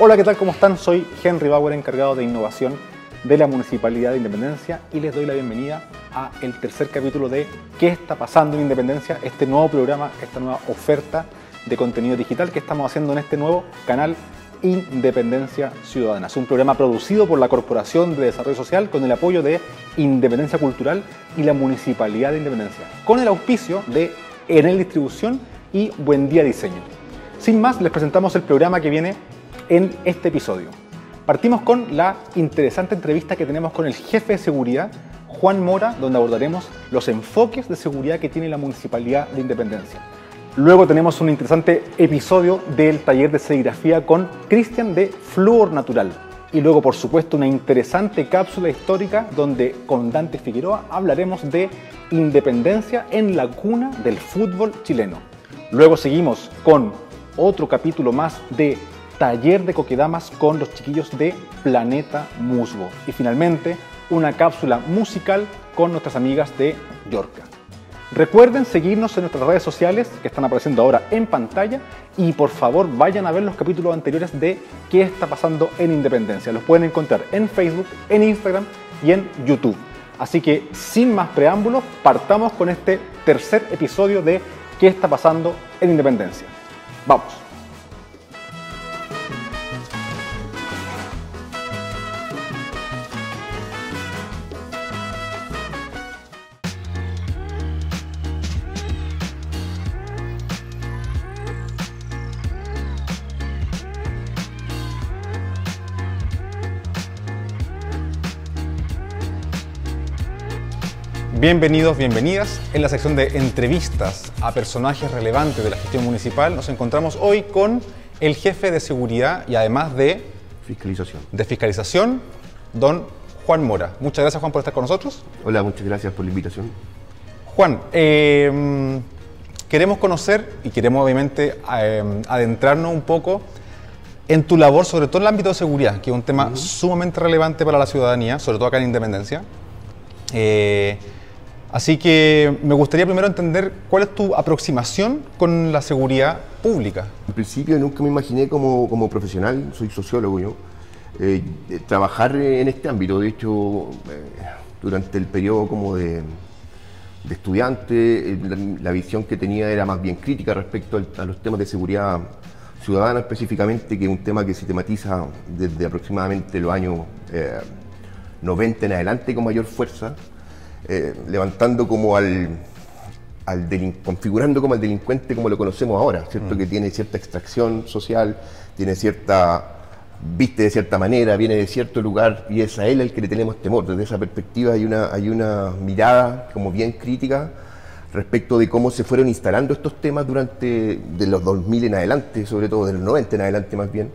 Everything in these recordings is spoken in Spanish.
Hola, ¿qué tal? ¿Cómo están? Soy Henry Bauer, encargado de innovación de la Municipalidad de Independencia, y les doy la bienvenida a el tercer capítulo de ¿Qué está pasando en Independencia? Este nuevo programa, esta nueva oferta de contenido digital que estamos haciendo en este nuevo canal Independencia Ciudadana. Es un programa producido por la Corporación de Desarrollo Social con el apoyo de Independencia Cultural y la Municipalidad de Independencia, con el auspicio de Enel Distribución y Buen Día Diseño. Sin más, les presentamos el programa que viene en este episodio. Partimos con la interesante entrevista que tenemos con el jefe de seguridad, Juan Mora, donde abordaremos los enfoques de seguridad que tiene la Municipalidad de Independencia. Luego tenemos un interesante episodio del taller de serigrafía con Cristian de Flúor Natural. Y luego, por supuesto, una interesante cápsula histórica donde con Dante Figueroa hablaremos de Independencia en la cuna del fútbol chileno. Luego seguimos con otro capítulo más de taller de coquedamas con los chiquillos de Planeta Musgo. Y finalmente, una cápsula musical con nuestras amigas de Yorca. Recuerden seguirnos en nuestras redes sociales que están apareciendo ahora en pantalla y por favor vayan a ver los capítulos anteriores de ¿Qué está pasando en Independencia? Los pueden encontrar en Facebook, en Instagram y en YouTube. Así que sin más preámbulos, partamos con este tercer episodio de ¿Qué está pasando en Independencia? ¡Vamos! Bienvenidos, bienvenidas. En la sección de entrevistas a personajes relevantes de la gestión municipal nos encontramos hoy con el jefe de seguridad y además de fiscalización, don Juan Mora. Muchas gracias, Juan, por estar con nosotros. Hola, muchas gracias por la invitación. Juan, queremos conocer y queremos obviamente adentrarnos un poco en tu labor, sobre todo en el ámbito de seguridad, que es un tema sumamente relevante para la ciudadanía, sobre todo acá en Independencia. Así que me gustaría primero entender cuál es tu aproximación con la seguridad pública. En principio nunca me imaginé como profesional, soy sociólogo yo, trabajar en este ámbito. De hecho, durante el periodo como de estudiante, la visión que tenía era más bien crítica respecto a los temas de seguridad ciudadana específicamente, que es un tema que se tematiza desde aproximadamente los años 90 en adelante con mayor fuerza. Levantando como configurando como al delincuente como lo conocemos ahora, ¿cierto? Que tiene cierta extracción social, viste de cierta manera, viene de cierto lugar y es a él al que le tenemos temor. Desde esa perspectiva hay una mirada como bien crítica respecto de cómo se fueron instalando estos temas de los 2000 en adelante, sobre todo de los 90 en adelante más bien.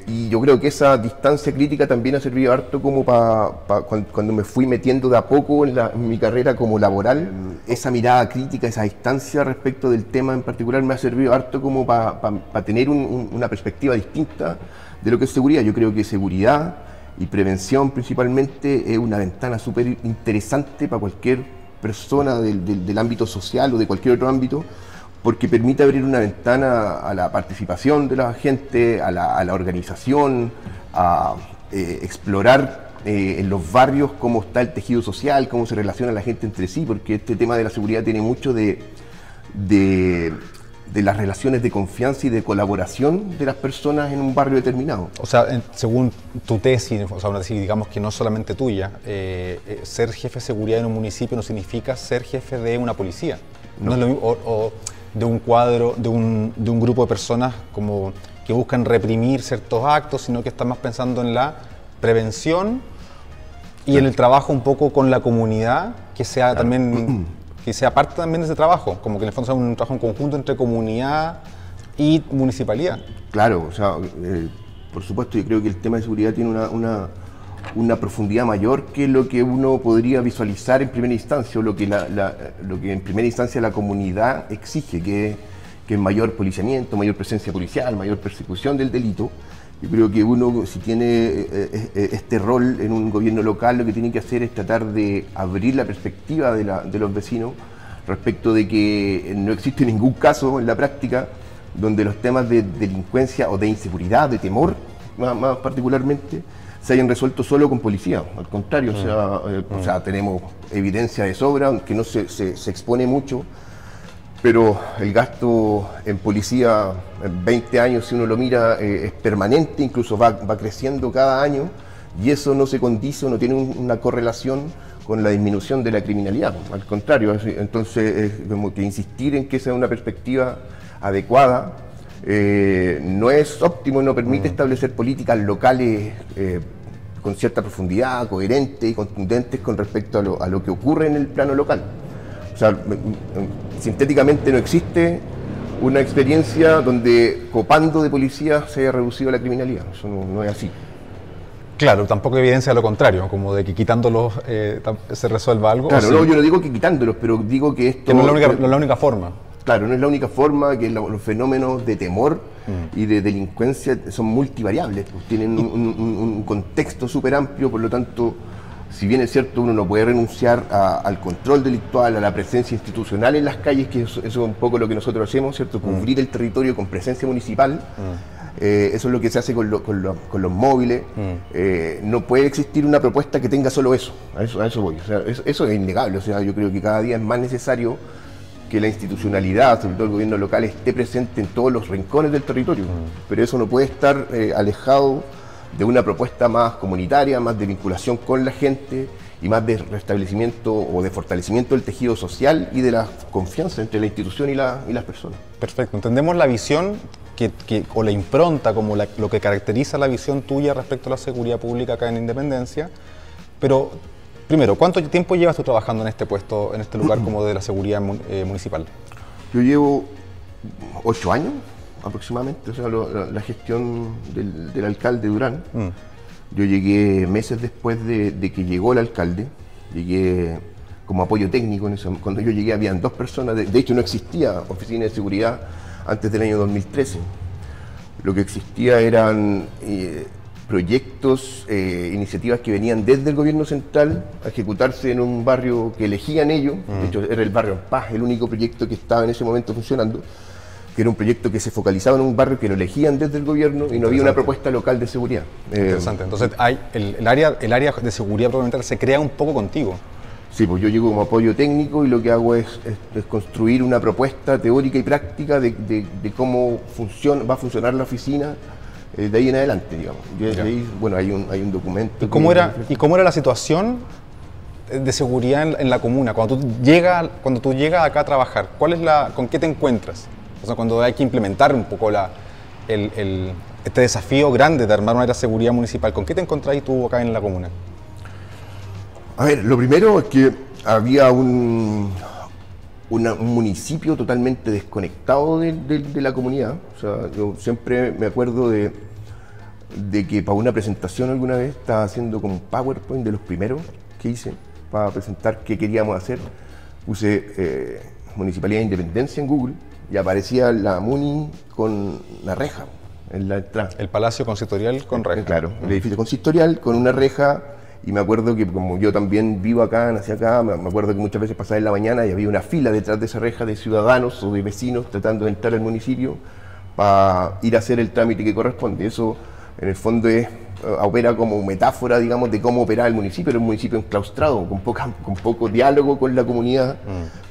Y yo creo que esa distancia crítica también ha servido harto como cuando me fui metiendo de a poco en mi carrera como laboral. Esa mirada crítica, esa distancia respecto del tema en particular me ha servido harto como para tener una perspectiva distinta de lo que es seguridad. Yo creo que seguridad y prevención principalmente es una ventana súper interesante para cualquier persona del ámbito social o de cualquier otro ámbito, porque permite abrir una ventana a la participación de la gente, a la organización, a explorar en los barrios cómo está el tejido social, cómo se relaciona la gente entre sí, porque este tema de la seguridad tiene mucho de las relaciones de confianza y de colaboración de las personas en un barrio determinado. O sea, según tu tesis, o sea, una tesis digamos que no solamente tuya, ser jefe de seguridad en un municipio no significa ser jefe de una policía. No es lo mismo, de un cuadro, de un grupo de personas como que buscan reprimir ciertos actos, sino que están más pensando en la prevención y en el trabajo un poco con la comunidad, que sea también, que sea parte también de ese trabajo, como que en el fondo sea un trabajo en conjunto entre comunidad y municipalidad. Claro, o sea, por supuesto, yo creo que el tema de seguridad tiene una profundidad mayor que lo que uno podría visualizar en primera instancia, o lo que en primera instancia la comunidad exige, que es mayor policiamiento, mayor presencia policial, mayor persecución del delito. Yo creo que uno, si tiene este rol en un gobierno local, lo que tiene que hacer es tratar de abrir la perspectiva de los vecinos respecto de que no existe ningún caso en la práctica donde los temas de delincuencia o de inseguridad, de temor, más particularmente, se hayan resuelto solo con policía. Al contrario, o sea, tenemos evidencia de sobra, aunque no se expone mucho, pero el gasto en policía en 20 años, si uno lo mira, es permanente, incluso va creciendo cada año, y eso no se condice, no tiene una correlación con la disminución de la criminalidad. Al contrario, entonces es como que insistir en que esa es una perspectiva adecuada no es óptimo, no permite establecer políticas locales con cierta profundidad, coherentes y contundentes con respecto a lo que ocurre en el plano local. O sea, sintéticamente no existe una experiencia donde copando de policía se haya reducido la criminalidad. Eso no es así. Claro, tampoco hay evidencia de lo contrario, como de que quitándolos se resuelva algo. Claro, no, yo no digo que quitándolos, pero digo que esto... Que no es la única forma. Claro, no es la única forma, que los fenómenos de temor y de delincuencia son multivariables, pues tienen un contexto súper amplio, por lo tanto, si bien es cierto, uno no puede renunciar al control delictual, a la presencia institucional en las calles, que eso es un poco lo que nosotros hacemos, ¿cierto? Cubrir el territorio con presencia municipal. Eso es lo que se hace con los móviles. No puede existir una propuesta que tenga solo eso. A eso voy. O sea, eso es innegable. O sea, yo creo que cada día es más necesario que la institucionalidad, sobre todo el gobierno local, esté presente en todos los rincones del territorio. Pero eso no puede estar alejado de una propuesta más comunitaria, más de vinculación con la gente y más de restablecimiento o de fortalecimiento del tejido social y de la confianza entre la institución y las personas. Perfecto. Entendemos la visión o la impronta como lo que caracteriza la visión tuya respecto a la seguridad pública acá en Independencia, pero primero, ¿cuánto tiempo llevas tú trabajando en este puesto, en este lugar como de la seguridad municipal? Yo llevo 8 años aproximadamente, o sea, la gestión del alcalde Durán. Yo llegué meses después de que llegó el alcalde, llegué como apoyo técnico. Cuando yo llegué habían 2 personas, de hecho no existía oficina de seguridad antes del año 2013. Lo que existía eran proyectos, iniciativas que venían desde el gobierno central a ejecutarse en un barrio que elegían ellos. De hecho era el barrio Paz, el único proyecto que estaba en ese momento funcionando, que era un proyecto que se focalizaba en un barrio que lo elegían desde el gobierno y no había una propuesta local de seguridad. Interesante. Entonces hay el área de seguridad probablemente se crea un poco contigo. Sí, pues yo llego como apoyo técnico y lo que hago es construir una propuesta teórica y práctica de cómo va a funcionar la oficina de ahí en adelante, digamos. De ahí, bueno, hay un documento. ¿Y cómo era la situación de seguridad en la comuna? Cuando tú llegas acá a trabajar, ¿con qué te encuentras? O sea, cuando hay que implementar un poco este desafío grande de armar una área de seguridad municipal, ¿con qué te encontrás tú acá en la comuna? A ver, lo primero es que había un municipio totalmente desconectado de la comunidad. O sea, yo siempre me acuerdo de que para una presentación alguna vez estaba haciendo como un PowerPoint de los primeros que hice para presentar qué queríamos hacer. Puse Municipalidad de Independencia en Google y aparecía la MUNI con la reja en la entrada. El Palacio Consistorial con reja. Claro, el edificio consistorial con una reja. Y me acuerdo que como yo también vivo acá, nací acá, me acuerdo que muchas veces pasaba en la mañana y había una fila detrás de esa reja de ciudadanos o de vecinos tratando de entrar al municipio para ir a hacer el trámite que corresponde. Eso en el fondo opera como metáfora, digamos, de cómo operaba el municipio. Era un municipio enclaustrado, con poco diálogo con la comunidad,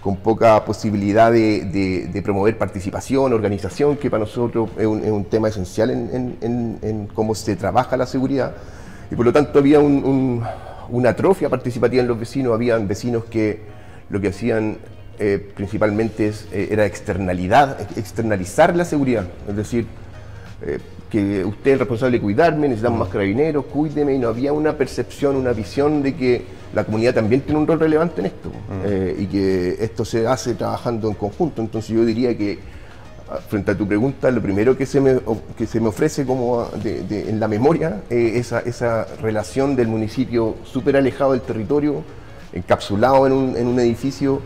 con poca posibilidad de promover participación, organización, que para nosotros es un tema esencial en cómo se trabaja la seguridad. Y por lo tanto había una atrofia participativa en los vecinos. Habían vecinos que lo que hacían principalmente era externalizar la seguridad. Es decir, que usted es responsable de cuidarme, necesitamos más carabineros, cuídeme. Y no había una percepción, una visión de que la comunidad también tiene un rol relevante en esto. Y que esto se hace trabajando en conjunto. Entonces yo diría que, frente a tu pregunta, lo primero que se me ofrece como en la memoria es esa relación del municipio súper alejado del territorio, encapsulado en un edificio,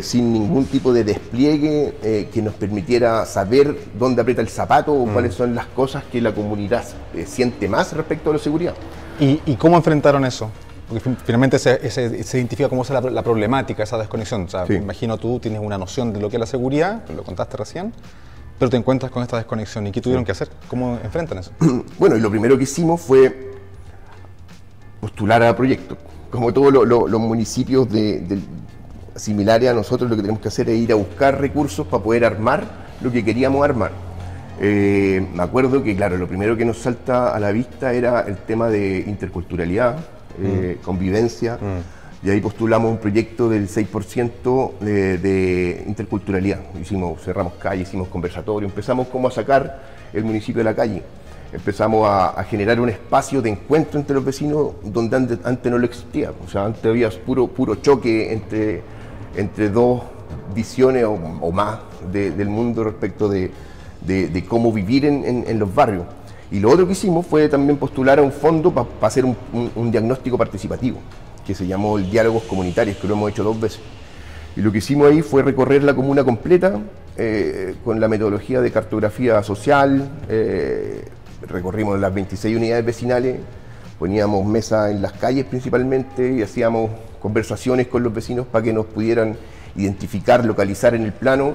sin ningún tipo de despliegue que nos permitiera saber dónde aprieta el zapato o cuáles son las cosas que la comunidad siente más respecto a la seguridad. ¿Y cómo enfrentaron eso? Porque finalmente se identifica cómo es la problemática, esa desconexión. O sea, sí. Imagino tú tienes una noción de lo que es la seguridad, lo contaste recién, Pero te encuentras con esta desconexión. ¿Y qué tuvieron que hacer? ¿Cómo enfrentan eso? Bueno, y lo primero que hicimos fue postular a proyectos. Como todos los municipios similares a nosotros, lo que tenemos que hacer es ir a buscar recursos para poder armar lo que queríamos armar. Me acuerdo que, claro, lo primero que nos salta a la vista era el tema de interculturalidad, convivencia, y ahí postulamos un proyecto del 6% de interculturalidad. Cerramos calles, hicimos conversatorio, empezamos como a sacar el municipio de la calle. Empezamos a generar un espacio de encuentro entre los vecinos donde antes no lo existía. O sea, antes había puro choque entre dos visiones o más del mundo respecto de cómo vivir en los barrios. Y lo otro que hicimos fue también postular a un fondo para hacer un diagnóstico participativo, que se llamó el Diálogos Comunitarios, que lo hemos hecho 2 veces. Y lo que hicimos ahí fue recorrer la comuna completa con la metodología de cartografía social. Recorrimos las 26 unidades vecinales, poníamos mesas en las calles principalmente y hacíamos conversaciones con los vecinos para que nos pudieran identificar, localizar en el plano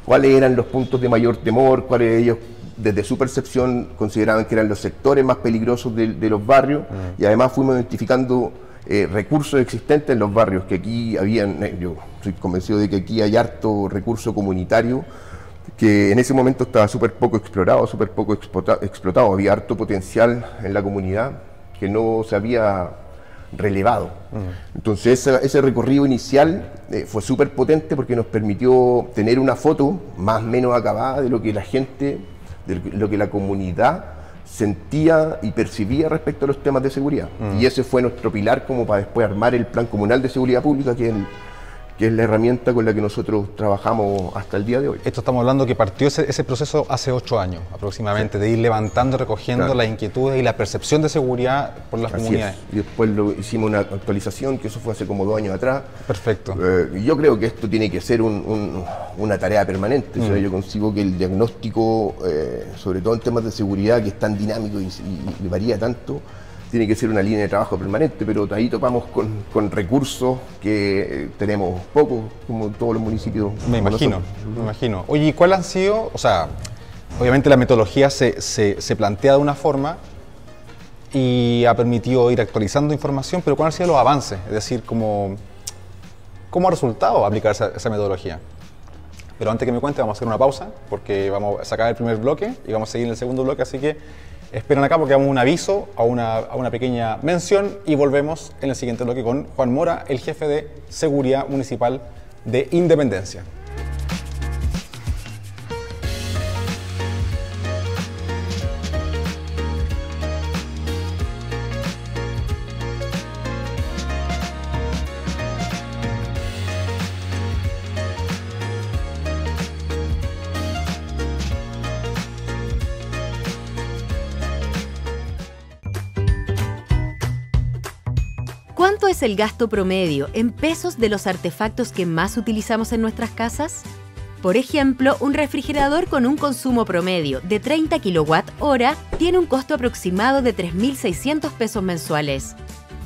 cuáles eran los puntos de mayor temor, cuáles ellos desde su percepción consideraban que eran los sectores más peligrosos de los barrios, y además fuimos identificando recursos existentes en los barrios, que aquí habían, yo estoy convencido de que aquí hay harto recurso comunitario, que en ese momento estaba súper poco explorado, súper poco explotado, había harto potencial en la comunidad que no se había relevado. Entonces ese recorrido inicial fue súper potente porque nos permitió tener una foto más o menos acabada de lo que la gente, de lo que la comunidad sentía y percibía respecto a los temas de seguridad. Y ese fue nuestro pilar como para después armar el Plan Comunal de Seguridad Pública, que es la herramienta con la que nosotros trabajamos hasta el día de hoy. Esto estamos hablando que partió ese proceso hace 8 años aproximadamente, de ir levantando, recogiendo las inquietudes y la percepción de seguridad por las comunidades. Y después hicimos una actualización, que eso fue hace como 2 años atrás. Perfecto. Yo creo que esto tiene que ser una tarea permanente. O sea, yo consigo que el diagnóstico, sobre todo en temas de seguridad, que es tan dinámico y varía tanto, tiene que ser una línea de trabajo permanente, pero ahí topamos con recursos que tenemos pocos, como todos los municipios. Me imagino. Oye, ¿y cuáles han sido? O sea, obviamente la metodología se plantea de una forma y ha permitido ir actualizando información, pero ¿cuáles han sido los avances? Es decir, ¿cómo ha resultado aplicar esa metodología? Pero antes que me cuente, vamos a hacer una pausa, porque vamos a sacar el primer bloque y vamos a seguir en el segundo bloque, así que esperen acá porque damos un aviso a una pequeña mención y volvemos en el siguiente bloque con Juan Mora, el jefe de Seguridad Municipal de Independencia. ¿Cuánto es el gasto promedio en pesos de los artefactos que más utilizamos en nuestras casas? Por ejemplo, un refrigerador con un consumo promedio de 30 kWh tiene un costo aproximado de 3.600 pesos mensuales.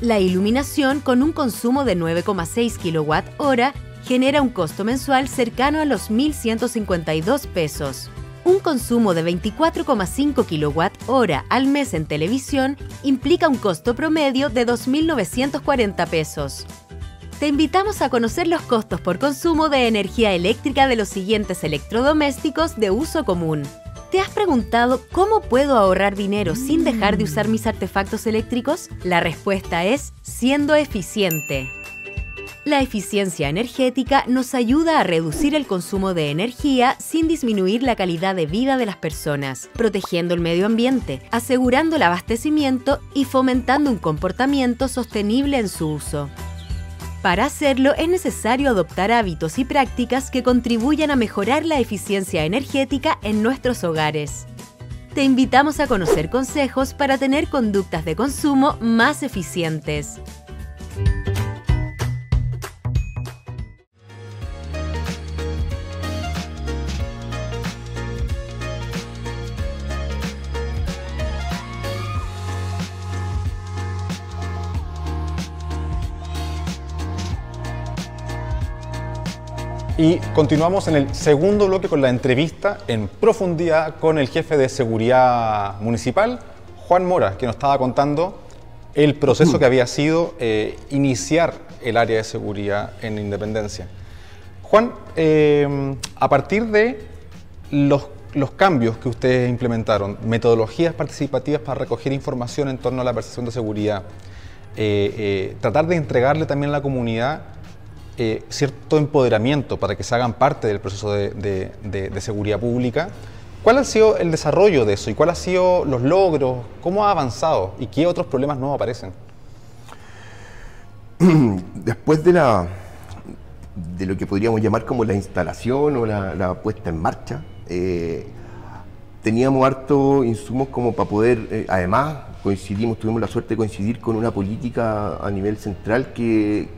La iluminación con un consumo de 9,6 kWh genera un costo mensual cercano a los 1.152 pesos. Un consumo de 24,5 kWh al mes en televisión implica un costo promedio de 2.940 pesos. Te invitamos a conocer los costos por consumo de energía eléctrica de los siguientes electrodomésticos de uso común. ¿Te has preguntado cómo puedo ahorrar dinero sin dejar de usar mis artefactos eléctricos? La respuesta es siendo eficiente. La eficiencia energética nos ayuda a reducir el consumo de energía sin disminuir la calidad de vida de las personas, protegiendo el medio ambiente, asegurando el abastecimiento y fomentando un comportamiento sostenible en su uso. Para hacerlo es necesario adoptar hábitos y prácticas que contribuyan a mejorar la eficiencia energética en nuestros hogares. Te invitamos a conocer consejos para tener conductas de consumo más eficientes. Y continuamos en el segundo bloque con la entrevista en profundidad con el jefe de seguridad municipal, Juan Mora, que nos estaba contando el proceso que había sido iniciar el área de seguridad en Independencia. Juan, a partir de los cambios que ustedes implementaron, metodologías participativas para recoger información en torno a la percepción de seguridad, tratar de entregarle también a la comunidad cierto empoderamiento para que se hagan parte del proceso de seguridad pública. ¿Cuál ha sido el desarrollo de eso y cuáles han sido los logros? ¿Cómo ha avanzado y qué otros problemas nuevos aparecen? Después de lo que podríamos llamar como la instalación o la puesta en marcha, teníamos harto insumos como para poder, además tuvimos la suerte de coincidir con una política a nivel central que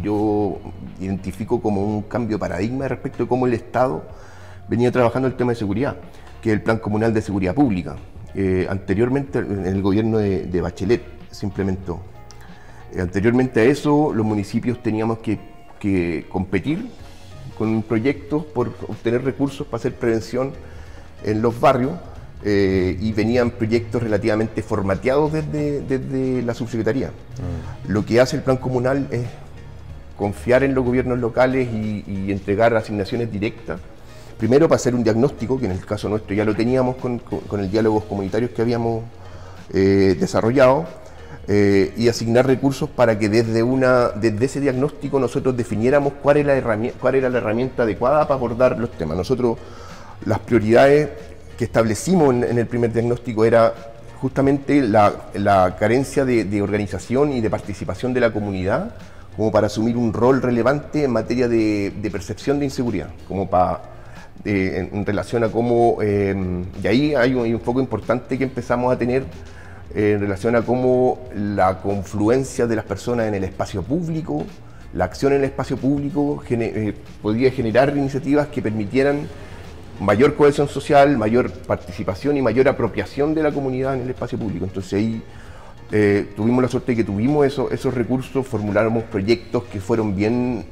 yo identifico como un cambio de paradigma respecto de cómo el Estado venía trabajando el tema de seguridad, que es el Plan Comunal de Seguridad Pública. Anteriormente, en el gobierno de Bachelet se implementó. Anteriormente a eso, los municipios teníamos que competir con proyectos por obtener recursos para hacer prevención en los barrios, y venían proyectos relativamente formateados desde la subsecretaría. Lo que hace el plan comunal es confiar en los gobiernos locales y entregar asignaciones directas, primero para hacer un diagnóstico, que en el caso nuestro ya lo teníamos con el diálogos comunitarios que habíamos desarrollado, y asignar recursos para que desde ese diagnóstico nosotros definiéramos cuál era la herramienta adecuada para abordar los temas. Nosotros, las prioridades que establecimos en el primer diagnóstico era justamente la carencia de organización y de participación de la comunidad como para asumir un rol relevante en materia de percepción de inseguridad, como en relación a cómo, y ahí hay un foco importante que empezamos a tener en relación a cómo la confluencia de las personas en el espacio público, la acción en el espacio público podría generar iniciativas que permitieran mayor cohesión social, mayor participación y mayor apropiación de la comunidad en el espacio público. Entonces ahí tuvimos la suerte de que tuvimos esos recursos, formuláramos proyectos que fueron bien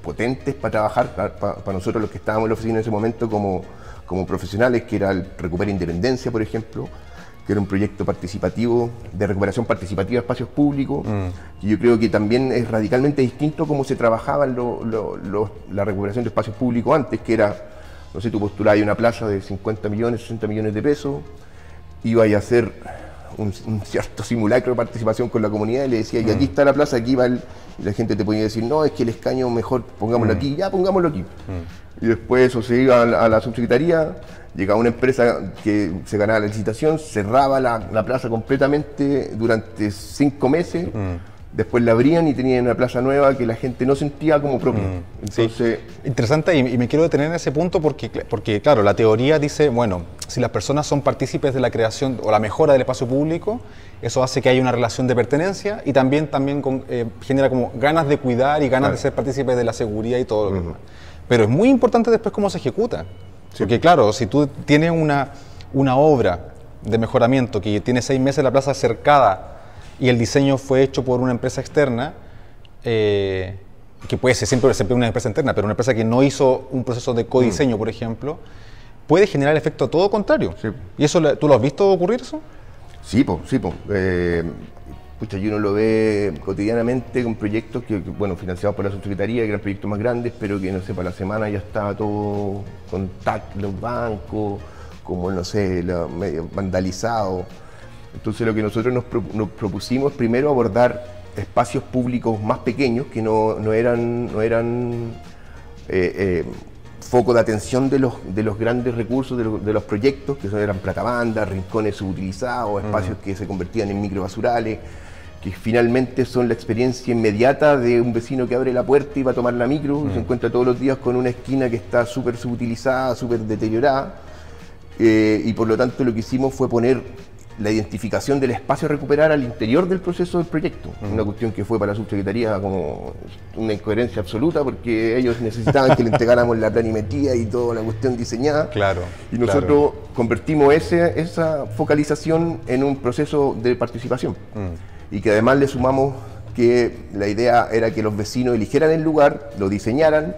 potentes para trabajar, para nosotros los que estábamos en la oficina en ese momento como profesionales, que era el Recupera Independencia, por ejemplo, que era un proyecto participativo, de recuperación participativa de espacios públicos, que yo creo que también es radicalmente distinto cómo se trabajaba la recuperación de espacios públicos antes, que era, no sé, tú postulabas una plaza de 50 millones, 60 millones de pesos, ibas a hacer un cierto simulacro de participación con la comunidad y le decía, y aquí está la plaza, aquí va y la gente te podía decir, no, es que el escaño mejor pongámoslo aquí, ya pongámoslo aquí. Y después eso se iba a la subsecretaría, llegaba una empresa que se ganaba la licitación, cerraba la plaza completamente durante 5 meses, después la abrían y tenían una plaza nueva que la gente no sentía como propia. Entonces, sí. Interesante, y me quiero detener en ese punto porque, claro, la teoría dice, bueno, si las personas son partícipes de la creación o la mejora del espacio público, eso hace que haya una relación de pertenencia y también genera como ganas de cuidar y ganas de ser partícipes de la seguridad y todo lo demás. Pero es muy importante después cómo se ejecuta. Sí. Porque claro, si tú tienes una obra de mejoramiento que tiene 6 meses la plaza cercada y el diseño fue hecho por una empresa externa, que puede ser siempre una empresa interna, pero una empresa que no hizo un proceso de codiseño, por ejemplo, puede generar el efecto todo contrario. Sí. ¿Y eso tú lo has visto ocurrir eso? Sí, y uno lo ve cotidianamente con proyectos que financiados por la subsecretaría, que eran proyectos más grandes, pero que, no sé, para la semana ya estaba todo con TAC, los bancos, como, no sé, medio vandalizado. Entonces lo que nosotros nos propusimos primero abordar espacios públicos más pequeños que no eran foco de atención de los grandes recursos, de los proyectos, que eran platabandas, rincones subutilizados, espacios que se convertían en microbasurales, que finalmente son la experiencia inmediata de un vecino que abre la puerta y va a tomar la micro, y se encuentra todos los días con una esquina que está súper subutilizada, súper deteriorada, y por lo tanto lo que hicimos fue poner la identificación del espacio a recuperar al interior del proceso del proyecto. Una cuestión que fue para la subsecretaría como una incoherencia absoluta, porque ellos necesitaban que le entregáramos la planimetría y toda la cuestión diseñada. Claro. Y nosotros convertimos esa focalización en un proceso de participación. Y que además le sumamos que la idea era que los vecinos eligieran el lugar, lo diseñaran,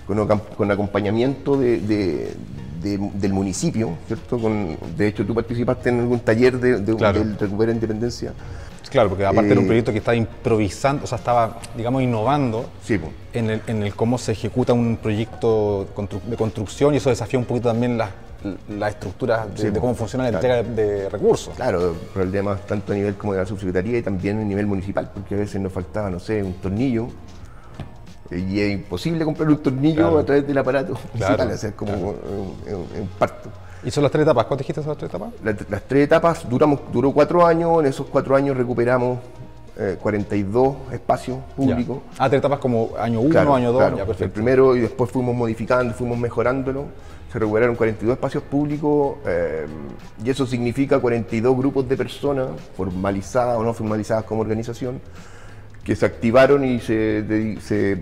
con acompañamiento del municipio, ¿cierto? De hecho, tú participaste en algún taller del Recupera Independencia. Claro, porque aparte era un proyecto que estaba improvisando, o sea, estaba, digamos, innovando sí, en el cómo se ejecuta un proyecto de construcción, y eso desafía un poquito también las estructuras de cómo funciona la entrega de recursos. Claro, problemas tanto a nivel como de la subsecretaría y también a nivel municipal, porque a veces nos faltaba, no sé, un tornillo, y es imposible comprar un tornillo a través del aparato municipal, o sea, es como un parto. ¿Y son las 3 etapas? ¿Cuánto dijiste son las 3 etapas? Las 3 etapas duró 4 años, en esos 4 años recuperamos 42 espacios públicos. Ya. 3 etapas como año 1, año 2, claro. Ya, perfecto. El primero, y después fuimos modificando, fuimos mejorándolo. Se recuperaron 42 espacios públicos, y eso significa 42 grupos de personas, formalizadas o no formalizadas como organización, que se activaron y se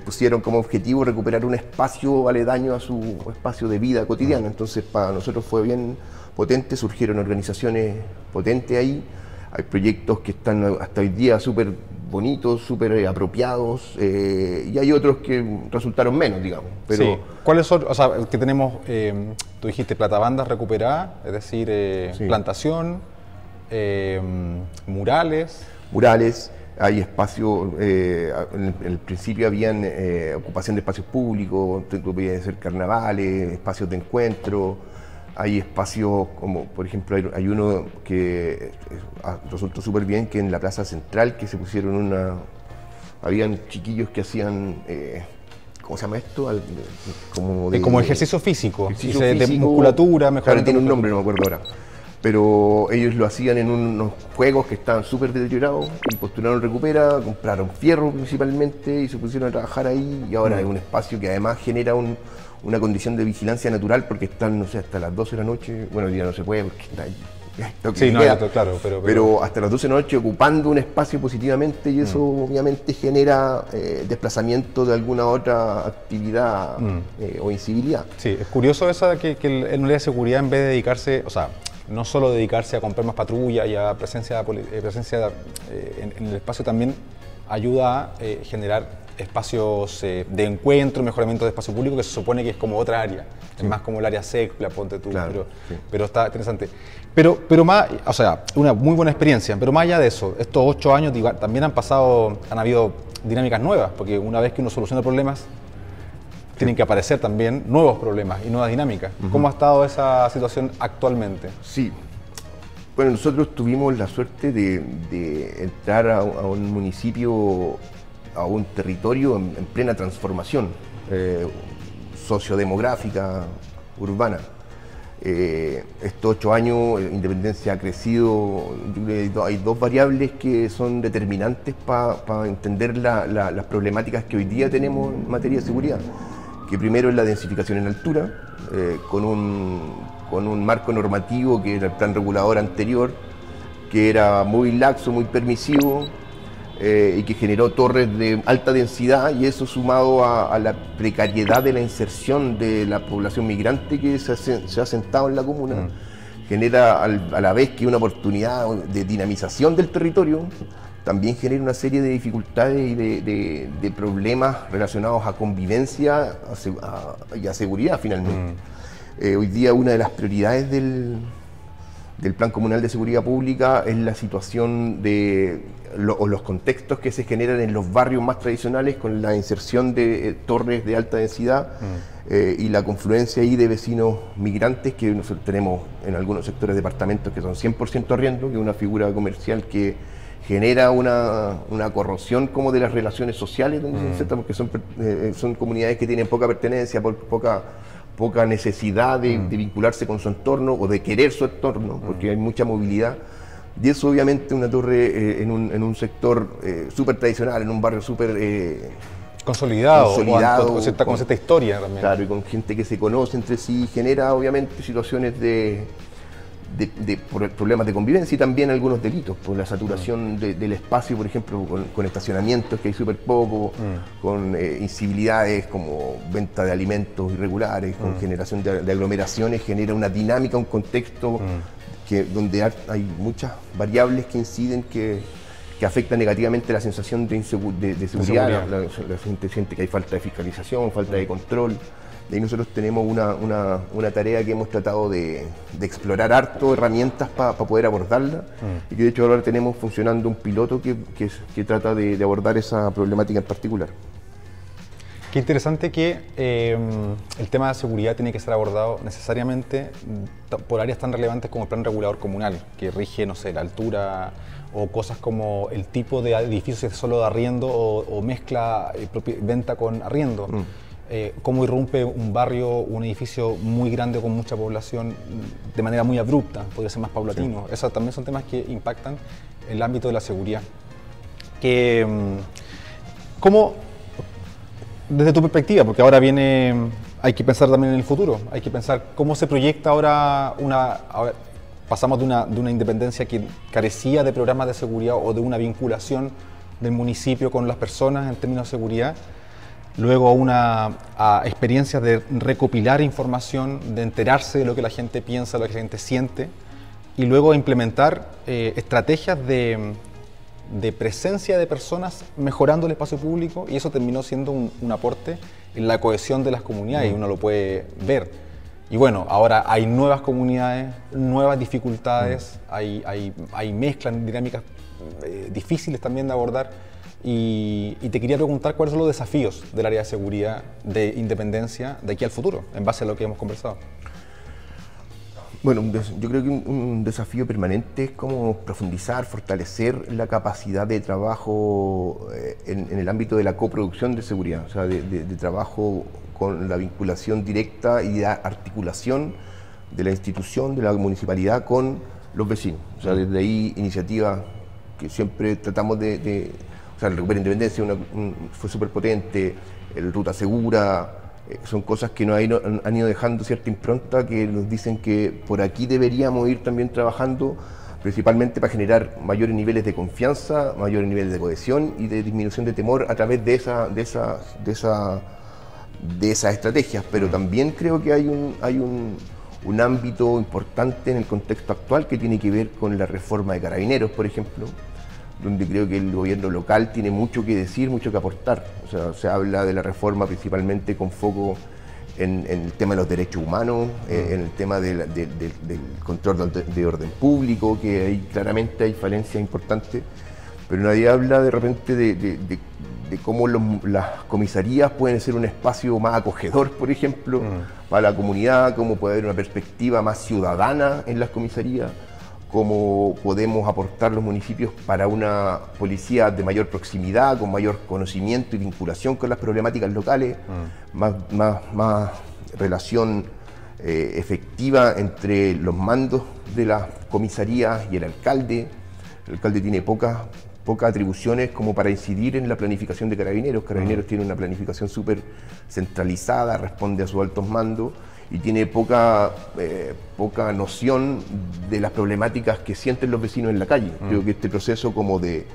pusieron como objetivo recuperar un espacio aledaño a su espacio de vida cotidiana. Entonces para nosotros fue bien potente, surgieron organizaciones potentes ahí, hay proyectos que están hasta hoy día súper bonitos, súper apropiados, y hay otros que resultaron menos, digamos. Pero sí. ¿Cuáles son? O sea, que tenemos, tú dijiste platabandas recuperadas, es decir, plantación, murales. Hay espacios, en el principio habían ocupación de espacios públicos, podían ser carnavales, espacios de encuentro. Hay espacios como, por ejemplo, hay uno que resultó súper bien, que en la Plaza Central, que se pusieron habían chiquillos que hacían, ¿cómo se llama esto? Como ejercicio físico, de musculatura, mejor. Claro, tiene un nombre, no me acuerdo ahora. Pero ellos lo hacían en unos juegos que estaban súper deteriorados, y postularon Recupera, compraron fierro principalmente y se pusieron a trabajar ahí, y ahora es un espacio que además genera una condición de vigilancia natural, porque están, no sé, hasta las 12 de la noche, bueno, ya no se puede porque está ahí. Sí, no, claro, pero hasta las 12 de la noche ocupando un espacio positivamente, y eso obviamente genera desplazamiento de alguna otra actividad o incivilidad. Sí, es curioso eso que el unidad de seguridad, en vez de dedicarse, o sea, no solo dedicarse a comprar más patrullas y a presencia en el espacio, también ayuda a generar espacios de encuentro, mejoramiento de espacio público, que se supone que es como otra área, es más como el área SECPLA, ponte tú, claro, pero está interesante. Pero más, o sea, una muy buena experiencia, pero más allá de eso, estos 8 años también han habido dinámicas nuevas, porque una vez que uno soluciona problemas, tienen que aparecer también nuevos problemas y nuevas dinámicas. ¿Cómo ha estado esa situación actualmente? Sí. Bueno, nosotros tuvimos la suerte de entrar a un municipio, a un territorio en plena transformación sociodemográfica, urbana. Estos 8 años, Independencia ha crecido. Yo creo que hay 2 variables que son determinantes para entender las problemáticas que hoy día tenemos en materia de seguridad. Que primero es la densificación en altura, con un marco normativo que era el plan regulador anterior, que era muy laxo, muy permisivo, y que generó torres de alta densidad, y eso sumado a la precariedad de la inserción de la población migrante que se ha asentado en la comuna, genera a la vez que una oportunidad de dinamización del territorio, también genera una serie de dificultades y de problemas relacionados a convivencia y a seguridad finalmente. Hoy día una de las prioridades del Plan Comunal de Seguridad Pública es la situación o los contextos que se generan en los barrios más tradicionales, con la inserción de torres de alta densidad y la confluencia ahí de vecinos migrantes, que nosotros tenemos en algunos sectores departamentos que son 100% arriendo, que es una figura comercial que genera una corrosión como de las relaciones sociales, porque son comunidades que tienen poca pertenencia, poca necesidad de vincularse con su entorno o de querer su entorno, porque hay mucha movilidad. Y eso obviamente una torre en un sector súper tradicional, en un barrio súper consolidado con cierta historia también. Claro, y con gente que se conoce entre sí, genera obviamente situaciones de problemas de convivencia y también algunos delitos, por la saturación del espacio, por ejemplo, con estacionamientos que hay súper poco, con incivilidades como venta de alimentos irregulares, con generación de aglomeraciones, genera una dinámica, un contexto donde hay muchas variables que inciden que que afecta negativamente la sensación de seguridad. La gente siente que hay falta de fiscalización, falta de control. Y nosotros tenemos una tarea que hemos tratado de explorar harto, herramientas para poder abordarla, y que de hecho ahora tenemos funcionando un piloto que trata de abordar esa problemática en particular. Qué interesante que el tema de seguridad tiene que ser abordado necesariamente por áreas tan relevantes como el plan regulador comunal, que rige, no sé, la altura o cosas como el tipo de edificio, si es solo de arriendo o mezcla venta con arriendo. Cómo irrumpe un barrio, un edificio muy grande con mucha población de manera muy abrupta, podría ser más paulatino. Sí. Esos también son temas que impactan el ámbito de la seguridad. ¿Cómo, desde tu perspectiva, porque ahora hay que pensar también en el futuro, hay que pensar cómo se proyecta ahora pasamos de una independencia que carecía de programas de seguridad o de una vinculación del municipio con las personas en términos de seguridad, luego a experiencias de recopilar información, de enterarse de lo que la gente piensa, lo que la gente siente, y luego implementar estrategias de presencia de personas mejorando el espacio público, y eso terminó siendo un aporte en la cohesión de las comunidades, y uno lo puede ver. Y bueno, ahora hay nuevas comunidades, nuevas dificultades, hay mezclas, dinámicas difíciles también de abordar. Y te quería preguntar cuáles son los desafíos del área de seguridad, de independencia, de aquí al futuro, en base a lo que hemos conversado. Bueno, yo creo que un desafío permanente es cómo profundizar, fortalecer la capacidad de trabajo en el ámbito de la coproducción de seguridad, o sea, de trabajo con la vinculación directa y de articulación de la institución, de la municipalidad con los vecinos. O sea, desde ahí iniciativas que siempre tratamos o sea, el Recupera Independencia fue súper potente, el Ruta Segura, son cosas que nos han ido dejando cierta impronta, que nos dicen que por aquí deberíamos ir también trabajando, principalmente para generar mayores niveles de confianza, mayores niveles de cohesión y de disminución de temor a través de esas estrategias. Pero también creo que hay un ámbito importante en el contexto actual que tiene que ver con la reforma de Carabineros, por ejemplo, donde creo que el gobierno local tiene mucho que decir, mucho que aportar. O sea, se habla de la reforma principalmente con foco en el tema de los derechos humanos, en el tema del control de orden público, que ahí claramente hay falencias importantes, pero nadie habla de repente de cómo las comisarías pueden ser un espacio más acogedor, por ejemplo, para la comunidad, cómo puede haber una perspectiva más ciudadana en las comisarías, cómo podemos aportar los municipios para una policía de mayor proximidad, con mayor conocimiento y vinculación con las problemáticas locales, más relación efectiva entre los mandos de las comisarías y el alcalde. El alcalde tiene pocas atribuciones como para incidir en la planificación de Carabineros. Carabineros tiene una planificación súper centralizada, responde a sus altos mandos, y tiene poca noción de las problemáticas que sienten los vecinos en la calle. Creo que este proceso como de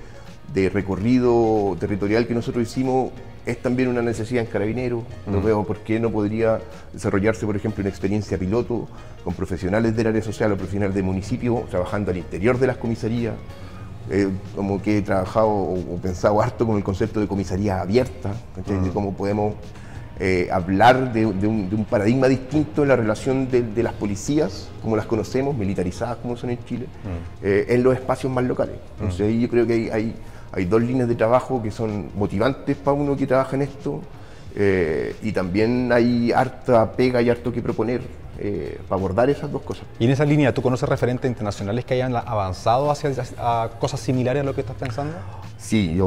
recorrido territorial que nosotros hicimos es también una necesidad en Carabineros. No veo por qué no podría desarrollarse, por ejemplo, una experiencia piloto con profesionales del área social o profesionales de municipio trabajando al interior de las comisarías. Como que he trabajado o pensado harto con el concepto de comisaría abierta, de cómo podemos hablar de un paradigma distinto en la relación de las policías, como las conocemos, militarizadas como son en Chile, en los espacios más locales. Entonces ahí yo creo que hay dos líneas de trabajo que son motivantes para uno que trabaja en esto, y también hay harta pega y harto que proponer para abordar esas dos cosas. Y en esa línea, ¿tú conoces referentes internacionales que hayan avanzado hacia cosas similares a lo que estás pensando? Sí,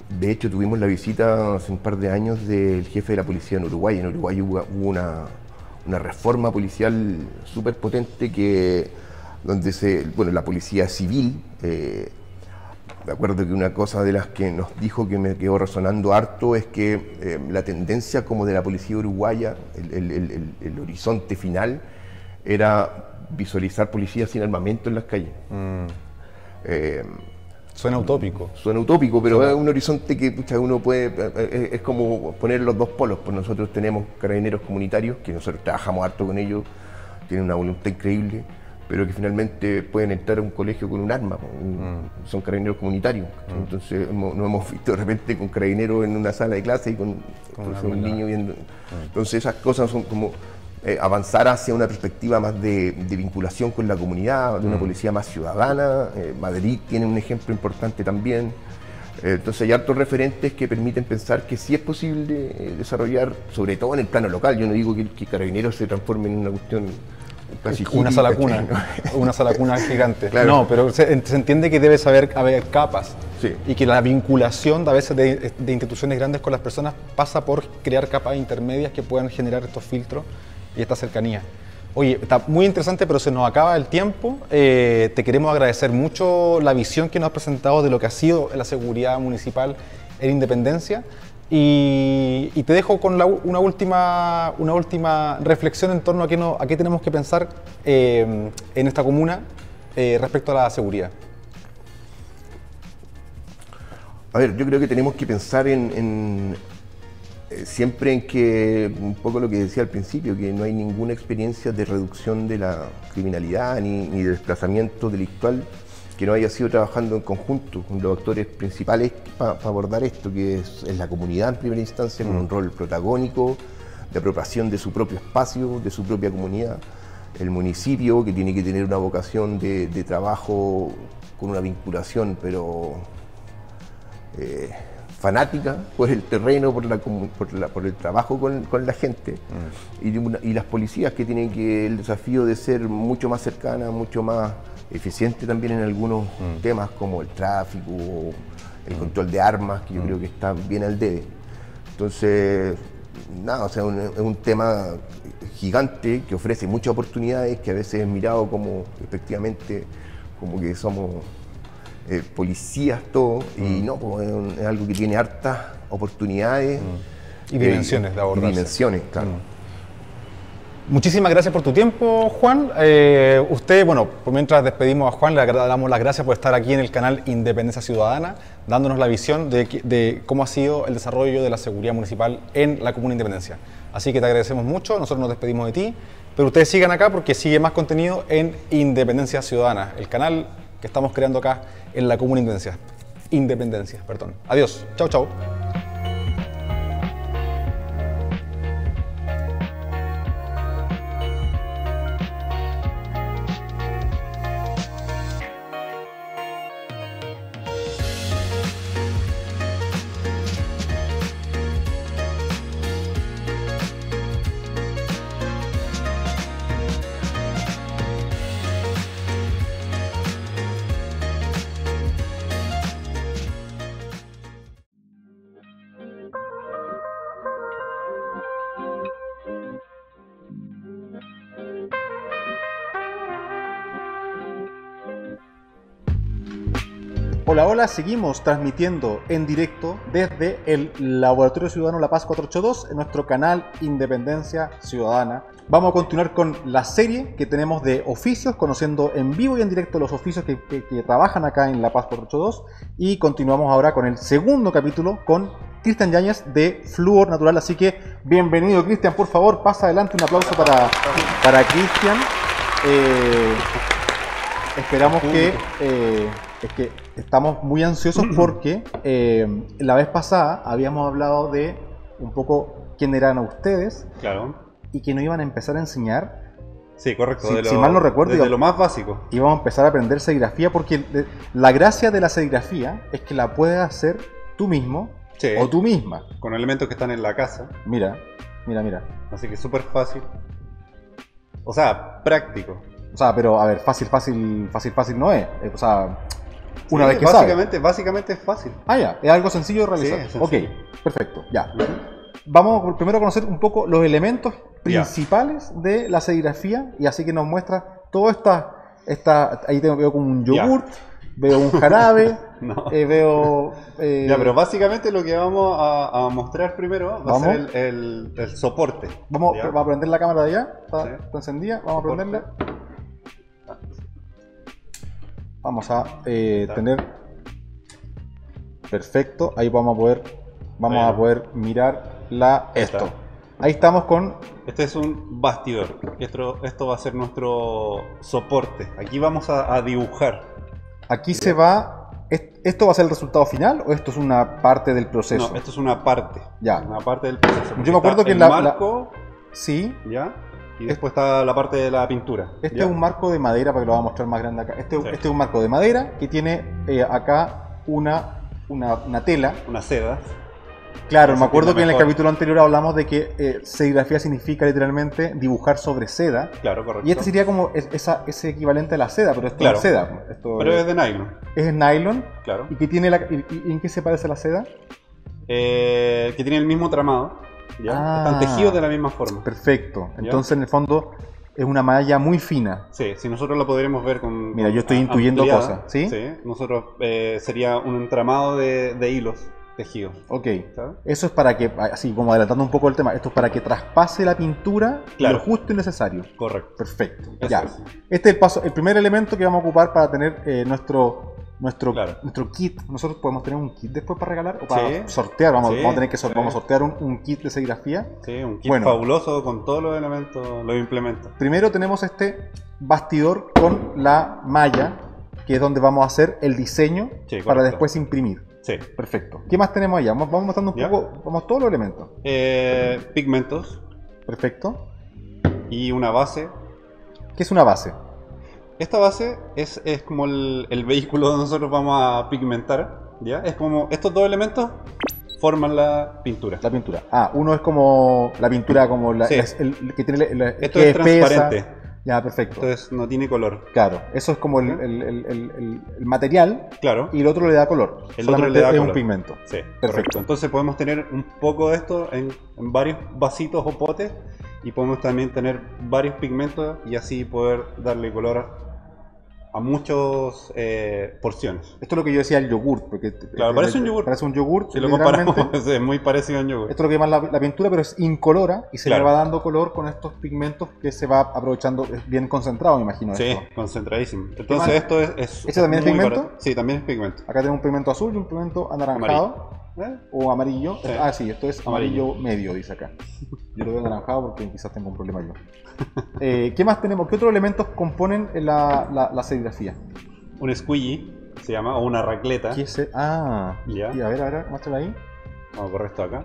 de hecho tuvimos la visita hace un par de años del jefe de la policía en Uruguay. En Uruguay hubo una reforma policial súper potente donde la policía civil, me acuerdo que una cosa de las que nos dijo que me quedó resonando harto es que la tendencia como de la policía uruguaya, el horizonte final, era visualizar policías sin armamento en las calles. Suena utópico. Suena utópico, pero es un horizonte que uno puede, es como poner los dos polos. Pues nosotros tenemos carabineros comunitarios, que nosotros trabajamos harto con ellos, tienen una voluntad increíble, pero que finalmente pueden entrar a un colegio con un arma, son carabineros comunitarios. Entonces no hemos visto de repente con carabineros en una sala de clase y con un niño viendo. Entonces esas cosas son como avanzar hacia una perspectiva más de vinculación con la comunidad, de una policía más ciudadana. Madrid tiene un ejemplo importante también. Entonces hay hartos referentes que permiten pensar que sí es posible desarrollar, sobre todo en el plano local. Yo no digo que Carabineros se transforme en una cuestión casi una sala cuna, una sala cuna gigante. Claro. No, pero se entiende que debe haber capas, sí, y que la vinculación a veces de instituciones grandes con las personas pasa por crear capas intermedias que puedan generar estos filtros y esta cercanía. Oye, está muy interesante, pero se nos acaba el tiempo. Te queremos agradecer mucho la visión que nos has presentado de lo que ha sido la seguridad municipal en Independencia. Y te dejo con una última reflexión en torno a qué tenemos que pensar en esta comuna respecto a la seguridad. A ver, yo creo que tenemos que pensar siempre en que, un poco lo que decía al principio, que no hay ninguna experiencia de reducción de la criminalidad ni de desplazamiento delictual que no haya sido trabajando en conjunto con los actores principales para abordar esto, que es la comunidad en primera instancia, con un rol protagónico de apropiación de su propio espacio, de su propia comunidad. El municipio, que tiene que tener una vocación de trabajo con una vinculación, pero fanática por el terreno, por el trabajo con la gente, y las policías, que tienen el desafío de ser mucho más cercanas, mucho más eficiente también en algunos temas como el tráfico, el control de armas, que yo creo que está bien al debe. Entonces, nada, o sea, es un tema gigante que ofrece muchas oportunidades, que a veces es mirado como, efectivamente, como que somos policías todos, y no, pues es algo que tiene hartas oportunidades y dimensiones de abordarse. Dimensiones, claro. Muchísimas gracias por tu tiempo, Juan. Usted, bueno, por mientras despedimos a Juan, le damos las gracias por estar aquí en el canal Independencia Ciudadana, dándonos la visión de cómo ha sido el desarrollo de la seguridad municipal en la Comuna Independencia. Así que te agradecemos mucho, nosotros nos despedimos de ti, pero ustedes sigan acá porque sigue más contenido en Independencia Ciudadana, el canal que estamos creando acá en la Comuna Independencia. Adiós, chau, chau. Hola, hola, seguimos transmitiendo en directo desde el Laboratorio Ciudadano La Paz 482 en nuestro canal Independencia Ciudadana. Vamos a continuar con la serie que tenemos de oficios, conociendo en vivo y en directo los oficios que trabajan acá en La Paz 482, y continuamos ahora con el segundo capítulo con Cristian Yáñez de Flúor Natural. Así que bienvenido, Cristian, por favor, pasa adelante, un aplauso para Cristian. Esperamos que estamos muy ansiosos porque la vez pasada habíamos hablado de un poco quién eran ustedes. Claro. Y que nos iban a empezar a enseñar. Sí, correcto. Si mal no recuerdo, desde lo más básico. Íbamos a empezar a aprender serigrafía, porque la gracia de la serigrafía es que la puedes hacer tú mismo, sí, o tú misma. Con elementos que están en la casa. Mira. Así que es súper fácil. O sea, práctico. O sea, pero a ver, fácil no es. O sea, una sí, vez que básicamente es fácil. Ah, ya, es algo sencillo de realizar. Sí, ok, perfecto, ya. Vamos primero a conocer un poco los elementos principales de la serigrafía, y así que nos muestra todo ahí veo como un yogurt, veo un jarabe, no. Veo... pero básicamente lo que vamos a mostrar primero va a ser el soporte. Vamos a prender la cámara de allá, está encendida, vamos a prenderla. Vamos a tener... Perfecto, ahí vamos a poder mirar esto. Ahí estamos con Este es un bastidor. Esto va a ser nuestro soporte. Aquí vamos a dibujar. Aquí se va... ¿Esto va a ser el resultado final o esto es una parte del proceso? No, esto es una parte. Ya. Una parte del proceso. Yo me acuerdo que el marco, sí. ¿ya? Y después está la parte de la pintura. Este ¿ya? es un marco de madera, para que lo vamos a mostrar más grande acá. Este es un marco de madera que tiene acá una tela. Una seda. Claro, me acuerdo que en el capítulo anterior hablamos de que serigrafía significa literalmente dibujar sobre seda. Claro, correcto. Y este sería como ese equivalente a la seda, pero esto claro. no es seda. Pero es de nylon. Es nylon. Claro. ¿Y qué tiene y en qué se parece la seda? Que tiene el mismo tramado. ¿Ya? Están tejidos de la misma forma. Perfecto. Entonces, en el fondo, es una malla muy fina. Sí, si nosotros la podríamos ver con... Mira, yo estoy intuyendo cosas, ¿sí? Sí, nosotros sería un entramado de hilos tejidos. Ok. ¿Sabes? Eso es para que, así como adelantando un poco el tema, esto es para que traspase la pintura lo justo y necesario. Correcto. Perfecto. Eso Ya. es. Este es el primer elemento que vamos a ocupar para tener nuestro kit. Nosotros podemos tener un kit después para regalar o para sortear. Vamos a tener que vamos a sortear un kit de serigrafía. Sí, un kit fabuloso con todos los elementos, los implementos. Primero tenemos este bastidor con la malla, que es donde vamos a hacer el diseño para después imprimir. Sí. Perfecto. ¿Qué más tenemos allá? Vamos mostrando un poco, vamos todos los elementos. Pigmentos. Perfecto. Y una base. ¿Qué es una base? Esta base es como el vehículo donde nosotros vamos a pigmentar, ¿ya? Es como estos dos elementos forman la pintura. La pintura. Uno es como la pintura, como el que tiene esto es transparente. Ya, perfecto. Entonces no tiene color. Claro, eso es como el material. Claro. Y el otro le da color. El otro le da color. Un pigmento. Sí, perfecto. Correcto. Entonces podemos tener un poco de esto en varios vasitos o potes. Y podemos también tener varios pigmentos y así poder darle color a muchas porciones. Esto es lo que yo decía, el yogur. Porque claro, parece un yogur. Parece un yogur. Si lo comparamos, es muy parecido a un yogur. Esto es lo que llama la pintura, pero es incolora y se le va dando color con estos pigmentos que se va aprovechando. Es bien concentrado, me imagino. Sí, esto. Concentradísimo. Entonces esto es ¿este también es pigmento? Barato. Sí, también es pigmento. Acá tenemos un pigmento azul y un pigmento anaranjado. O amarillo. Sí. Esto es amarillo medio, dice acá. Yo lo veo anaranjado porque quizás tengo un problema yo. ¿Qué más tenemos? ¿Qué otros elementos componen la serigrafía? Un squeegee se llama, o una racleta. ¿Qué es? Ya. Y a ver, muéstralo ahí. Vamos a correr esto acá.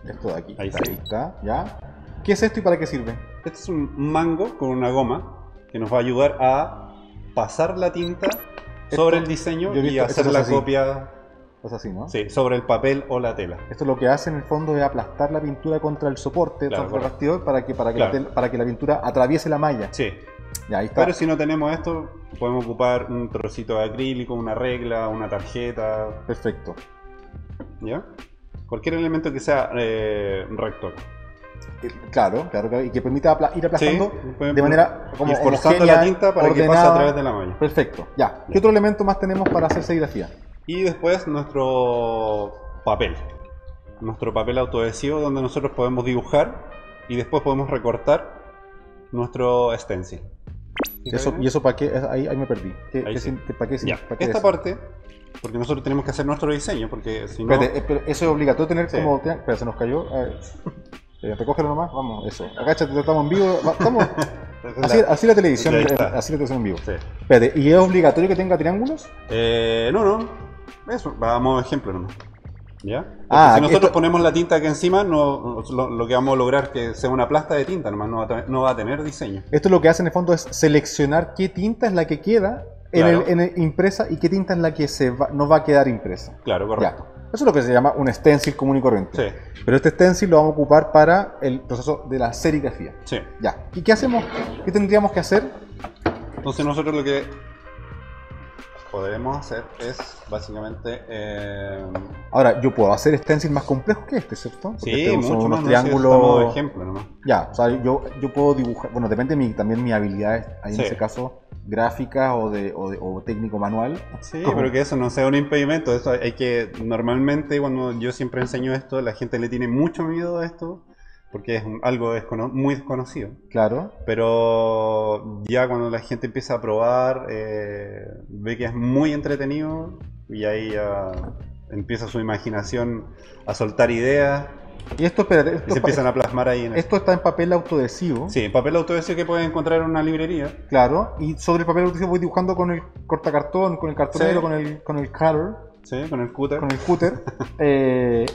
Esto de aquí. Ahí está, ya. ¿Qué es esto y para qué sirve? Este es un mango con una goma que nos va a ayudar a pasar la tinta sobre el diseño y hacer la copia. Es así, ¿no? Sí, sobre el papel o la tela. Esto lo que hace en el fondo es aplastar la pintura contra el soporte, contra el bastidor, para que la pintura atraviese la malla. Sí. Ya, ahí está. Pero si no tenemos esto, podemos ocupar un trocito de acrílico, una regla, una tarjeta. Perfecto. ¿Ya? Cualquier elemento que sea recto. Claro, y que permita ir aplastando de manera como esforzando la tinta para que pase a través de la malla. Perfecto, ya. ¿Qué otro elemento más tenemos para hacer serigrafía? Y después nuestro papel autoadhesivo, donde nosotros podemos dibujar y después podemos recortar nuestro stencil. ¿Y eso para qué? Ahí me perdí. ¿Para qué? Esta parte, porque nosotros tenemos que hacer nuestro diseño, porque si no... Espérate, eso es obligatorio tener como... Espera, se nos cayó. A ver. Recógelo nomás, vamos, eso. Agáchate, estamos en vivo. Estamos... Así la televisión, en vivo. Sí. Espérate, ¿y es obligatorio que tenga triángulos? No. Eso, vamos a ejemplo nomás. ¿Ya? Si nosotros ponemos la tinta aquí encima, lo que vamos a lograr es que sea una plasta de tinta, nomás no va a tener diseño. Esto lo que hace en el fondo es seleccionar qué tinta es la que queda en el impresa y qué tinta es la que no va a quedar impresa. Claro, correcto. Ya. Eso es lo que se llama un stencil común y corriente. Sí. Pero este stencil lo vamos a ocupar para el proceso de la serigrafía. Sí. Ya. ¿Y qué hacemos? ¿Qué tendríamos que hacer? Entonces nosotros lo que podemos hacer es básicamente... Ahora, yo puedo hacer stencil más complejos que este, ¿cierto? Porque sí, mucho unos más. triángulos... No, ejemplo nomás. Ya, o sea, yo puedo dibujar... Bueno, depende también mi habilidad, ahí en ese caso, gráfica o técnico manual. Sí, pero que eso no sea un impedimento. Eso hay que... Normalmente, cuando yo siempre enseño esto, la gente le tiene mucho miedo a esto, porque es algo muy desconocido. Claro. Pero ya cuando la gente empieza a probar, ve que es muy entretenido y ahí ya empieza su imaginación a soltar ideas Y esto, espérate, Y se empiezan a plasmar ahí en esto está en papel autoadhesivo. Sí, papel autoadhesivo que pueden encontrar en una librería. Claro, y sobre el papel autoadhesivo voy dibujando con el cortacartón, con el cartonero, Sí. con el cutter, Sí, con el cúter. con el cúter,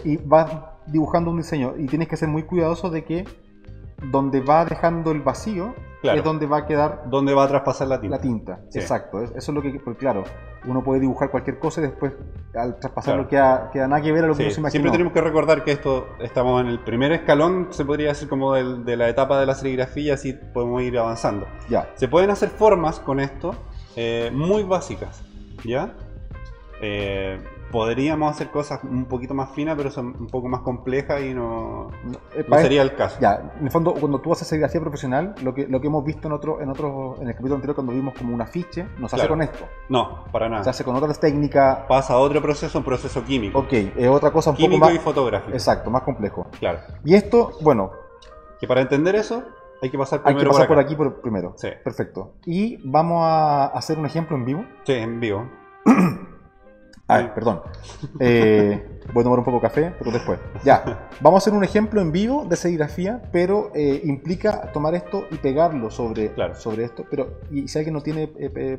y vas dibujando un diseño. Y tienes que ser muy cuidadoso de que donde va dejando el vacío Claro. es donde va a quedar ¿Dónde va a traspasar la tinta? la tinta. Sí. Exacto, eso es lo que, porque claro, uno puede dibujar cualquier cosa y después al traspasarlo Claro. queda nada que ver a lo que Sí, uno se imaginó. siempre tenemos que recordar que estamos en el primer escalón, se podría decir como de la etapa de la serigrafía, así podemos ir avanzando. Ya, Se pueden hacer formas con esto muy básicas, ¿ya? Podríamos hacer cosas un poquito más finas, pero son un poco más complejas y no sería el caso. Ya, en el fondo, cuando tú haces serigrafía profesional, lo que hemos visto en el capítulo anterior, cuando vimos como un afiche, no se hace Claro. con esto. No, para nada. Se hace con otras técnicas. Pasa a otro proceso, un proceso químico. Ok, es otra cosa un Químico poco más. y fotográfico. Exacto, más complejo. Claro. Y esto, bueno, Que para entender eso hay que pasar hay primero que pasar por acá. aquí primero. Sí. Perfecto. Y vamos a hacer un ejemplo en vivo. Sí, en vivo. Perdón. Voy a tomar un poco de café, pero después. Ya, vamos a hacer un ejemplo en vivo de serigrafía, pero implica tomar esto y pegarlo sobre esto. Pero, ¿y si alguien no tiene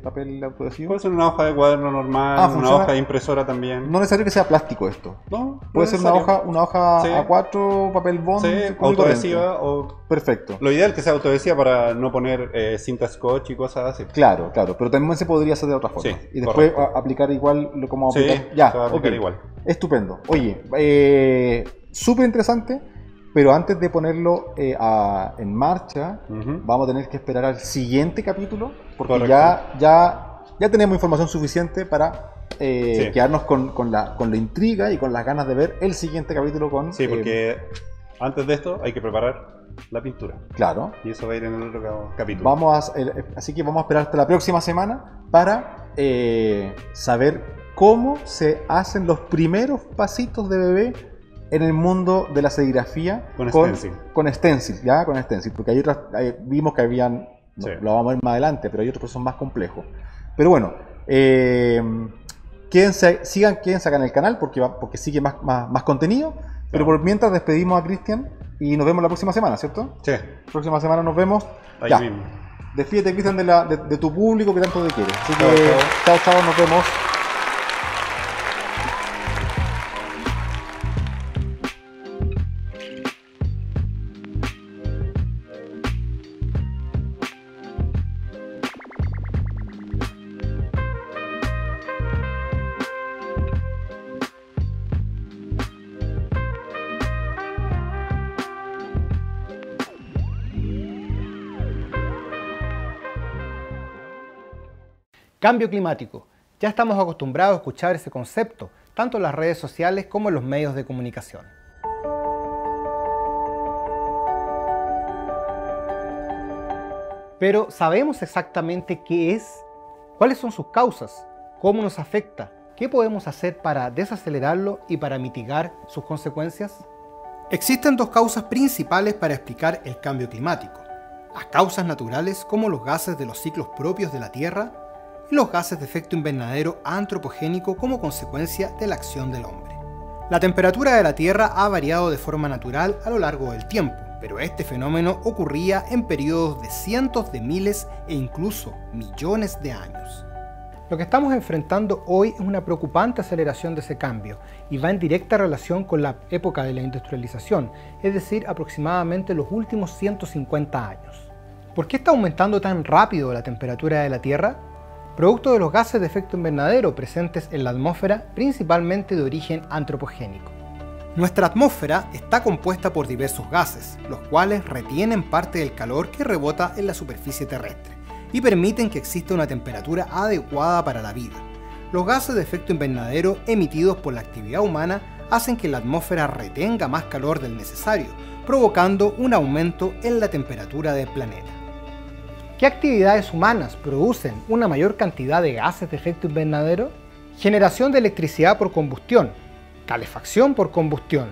papel autoadhesivo? Puede ser una hoja de cuaderno normal, una funciona. hoja de impresora también. No es necesario que sea plástico esto. No, Puede no ser es una necesario. hoja Sí. A4, papel bond, Sí, común y autoadhesiva o... corriente. Perfecto. Lo ideal es que sea autoadhesiva para no poner cinta scotch y cosas así. Claro, pero también se podría hacer de otra forma. Sí, Y después correcto. aplicar igual como Sí, aplicar. Ya, se va a aplicar ok. igual. Estupendo. Oye, súper interesante, pero antes de ponerlo en marcha, Ujú. vamos a tener que esperar al siguiente capítulo, porque Correcto. ya tenemos información suficiente para Sí. quedarnos con la intriga y con las ganas de ver el siguiente capítulo con... Sí, porque antes de esto hay que preparar la pintura. claro. Y eso va a ir en el otro capítulo. Así que vamos a esperar hasta la próxima semana para saber cómo se hacen los primeros pasitos de bebé en el mundo de la serigrafía Con stencil. con stencil, porque vimos que habían, Sí. lo vamos a ver más adelante, pero hay otros que son más complejos. Pero bueno, quédense acá en el canal porque sigue más contenido, pero por mientras despedimos a Cristian y nos vemos la próxima semana, ¿cierto? Sí, La próxima semana nos vemos. ahí Ya. mismo. Despídete, Cristian, de tu público que tanto te quiere. Así Chao, que, chao. chao, nos vemos. Cambio climático. Ya estamos acostumbrados a escuchar ese concepto, tanto en las redes sociales como en los medios de comunicación. Pero ¿sabemos exactamente qué es? ¿Cuáles son sus causas? ¿Cómo nos afecta? ¿Qué podemos hacer para desacelerarlo y para mitigar sus consecuencias? Existen dos causas principales para explicar el cambio climático. Las causas naturales, como los gases de los ciclos propios de la Tierra, y los gases de efecto invernadero antropogénico como consecuencia de la acción del hombre. La temperatura de la Tierra ha variado de forma natural a lo largo del tiempo, pero este fenómeno ocurría en periodos de cientos de miles e incluso millones de años. Lo que estamos enfrentando hoy es una preocupante aceleración de ese cambio y va en directa relación con la época de la industrialización, es decir, aproximadamente los últimos 150 años. ¿Por qué está aumentando tan rápido la temperatura de la Tierra? Producto de los gases de efecto invernadero presentes en la atmósfera, principalmente de origen antropogénico. Nuestra atmósfera está compuesta por diversos gases, los cuales retienen parte del calor que rebota en la superficie terrestre y permiten que exista una temperatura adecuada para la vida. Los gases de efecto invernadero emitidos por la actividad humana hacen que la atmósfera retenga más calor del necesario, provocando un aumento en la temperatura del planeta. ¿Qué actividades humanas producen una mayor cantidad de gases de efecto invernadero? Generación de electricidad por combustión, calefacción por combustión,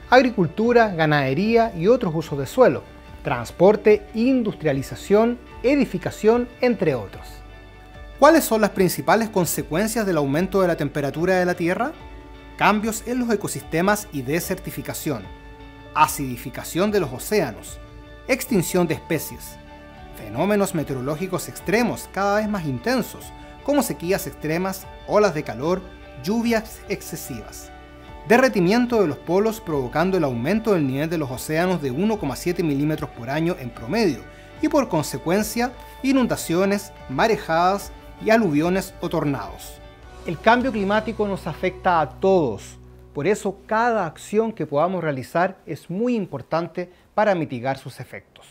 agricultura, ganadería y otros usos de suelo, transporte, industrialización, edificación, entre otros. ¿Cuáles son las principales consecuencias del aumento de la temperatura de la Tierra? Cambios en los ecosistemas y desertificación, acidificación de los océanos, extinción de especies, fenómenos meteorológicos extremos cada vez más intensos, como sequías extremas, olas de calor, lluvias excesivas, derretimiento de los polos provocando el aumento del nivel de los océanos de 1,7 milímetros por año en promedio y por consecuencia inundaciones, marejadas y aluviones o tornados. El cambio climático nos afecta a todos, por eso cada acción que podamos realizar es muy importante para mitigar sus efectos.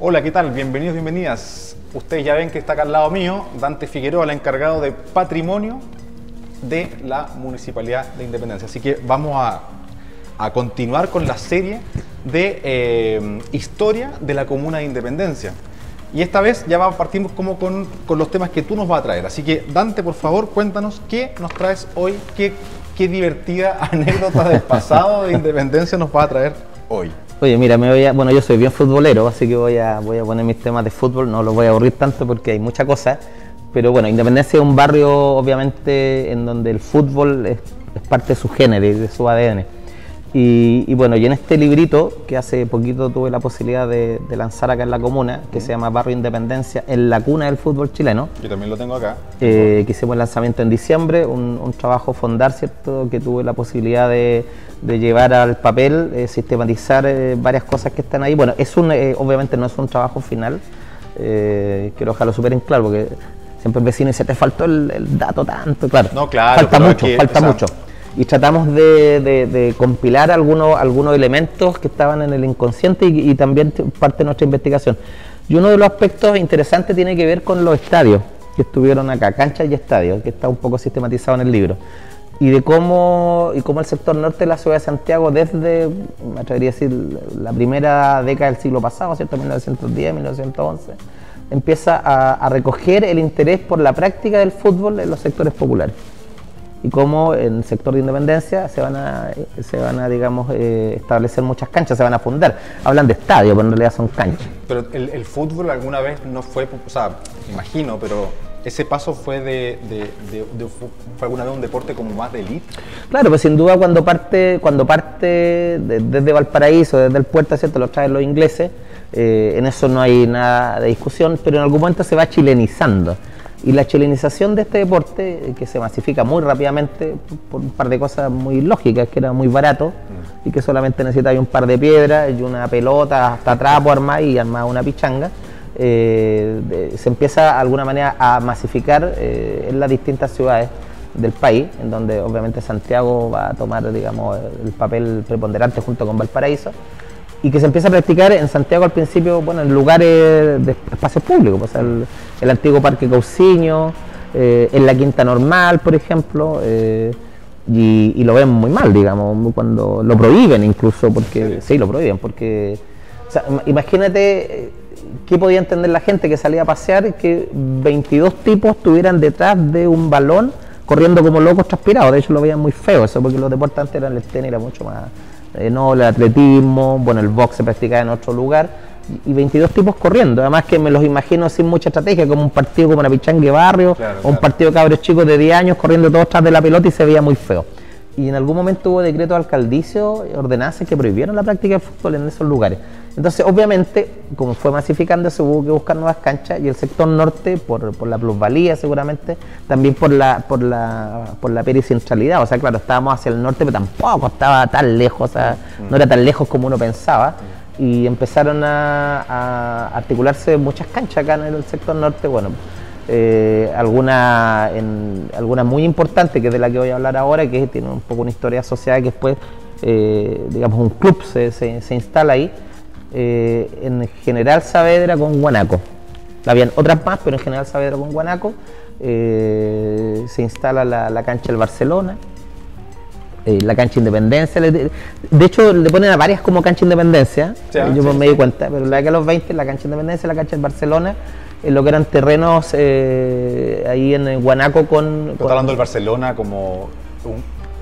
Hola, ¿qué tal? Bienvenidos, bienvenidas. Ustedes ya ven que está acá al lado mío Dante Figueroa, el encargado de patrimonio de la Municipalidad de Independencia. Así que vamos a continuar con la serie de historia de la Comuna de Independencia. Y esta vez ya partimos como con los temas que tú nos vas a traer. Así que Dante, por favor, cuéntanos qué nos traes hoy, qué divertida anécdota del pasado de Independencia nos vas a traer hoy. Oye, mira, bueno, yo soy bien futbolero, así que voy a poner mis temas de fútbol, no los voy a aburrir tanto porque hay mucha cosa, pero bueno, Independencia es un barrio obviamente en donde el fútbol es parte de su género y de su ADN. Y bueno, y en este librito que hace poquito tuve la posibilidad de lanzar acá en la comuna, que se llama Barrio Independencia, en la cuna del fútbol chileno. Yo también lo tengo acá. Que hicimos el lanzamiento en diciembre, un trabajo fondar, ¿cierto? Que tuve la posibilidad de llevar al papel, sistematizar varias cosas que están ahí. Bueno, obviamente no es un trabajo final, quiero dejarlo súper en claro, porque siempre el vecino dice, te faltó el dato tanto, claro. No, claro. Falta mucho. Y tratamos de compilar algunos elementos que estaban en el inconsciente y también parte de nuestra investigación. Y uno de los aspectos interesantes tiene que ver con los estadios que estuvieron acá, canchas y estadios, que está un poco sistematizado en el libro. Y de cómo el sector norte de la ciudad de Santiago, desde, me atrevería a decir, la primera década del siglo pasado, ¿cierto? 1910, 1911, empieza a recoger el interés por la práctica del fútbol en los sectores populares. Y cómo en el sector de Independencia se van a digamos, establecer muchas canchas, se van a fundar. Hablan de estadios, pero en realidad son canchas. Pero el fútbol alguna vez no fue, o sea, imagino, pero ese paso fue fue alguna vez un deporte como más de élite. Claro, pues sin duda cuando parte desde Valparaíso, desde el puerto, ¿cierto? Lo traen los ingleses, en eso no hay nada de discusión, pero en algún momento se va chilenizando. Y la chilenización de este deporte, que se masifica muy rápidamente por un par de cosas muy lógicas, que era muy barato y que solamente necesitaba un par de piedras y una pelota, hasta trapo armada y armada una pichanga, se empieza de alguna manera a masificar en las distintas ciudades del país, en donde obviamente Santiago va a tomar, digamos, el papel preponderante junto con Valparaíso, y que se empieza a practicar en Santiago al principio, bueno, en lugares de espacios públicos, pues el antiguo Parque Cauciño, en la Quinta Normal, por ejemplo, y lo ven muy mal, digamos, cuando lo prohíben incluso, porque sí, lo prohíben, porque, o sea, imagínate qué podía entender la gente que salía a pasear que 22 tipos estuvieran detrás de un balón corriendo como locos transpirados. De hecho lo veían muy feo eso, porque los deportes antes eran, el tenis era mucho más no, el atletismo, bueno, el box se practicaba en otro lugar, y 22 tipos corriendo, además que me los imagino sin mucha estrategia, como un partido como una pichanga de barrio, o un partido de cabros chicos de 10 años corriendo todos tras de la pelota, y se veía muy feo. Y en algún momento hubo decreto alcaldicio, ordenanzas que prohibieron la práctica de fútbol en esos lugares. Entonces, obviamente, como fue masificando, se hubo que buscar nuevas canchas, y el sector norte, por la plusvalía seguramente, también por la pericentralidad. O sea, claro, estábamos hacia el norte, pero tampoco estaba tan lejos, o sea, no era tan lejos como uno pensaba. Y empezaron a articularse muchas canchas acá en el sector norte. Bueno, algunas muy importantes, que es de la que voy a hablar ahora, que tiene un poco una historia asociada, que después, digamos, un club se instala ahí, en General Saavedra con Guanaco. Habían otras más, pero en General Saavedra con Guanaco se instala la cancha del Barcelona, la cancha Independencia. De hecho, le ponen a varias como cancha Independencia, yo me di cuenta, pero la que a los 20, la cancha Independencia, la cancha del Barcelona, lo que eran terrenos ahí en Guanaco con... ¿Estás hablando del Barcelona como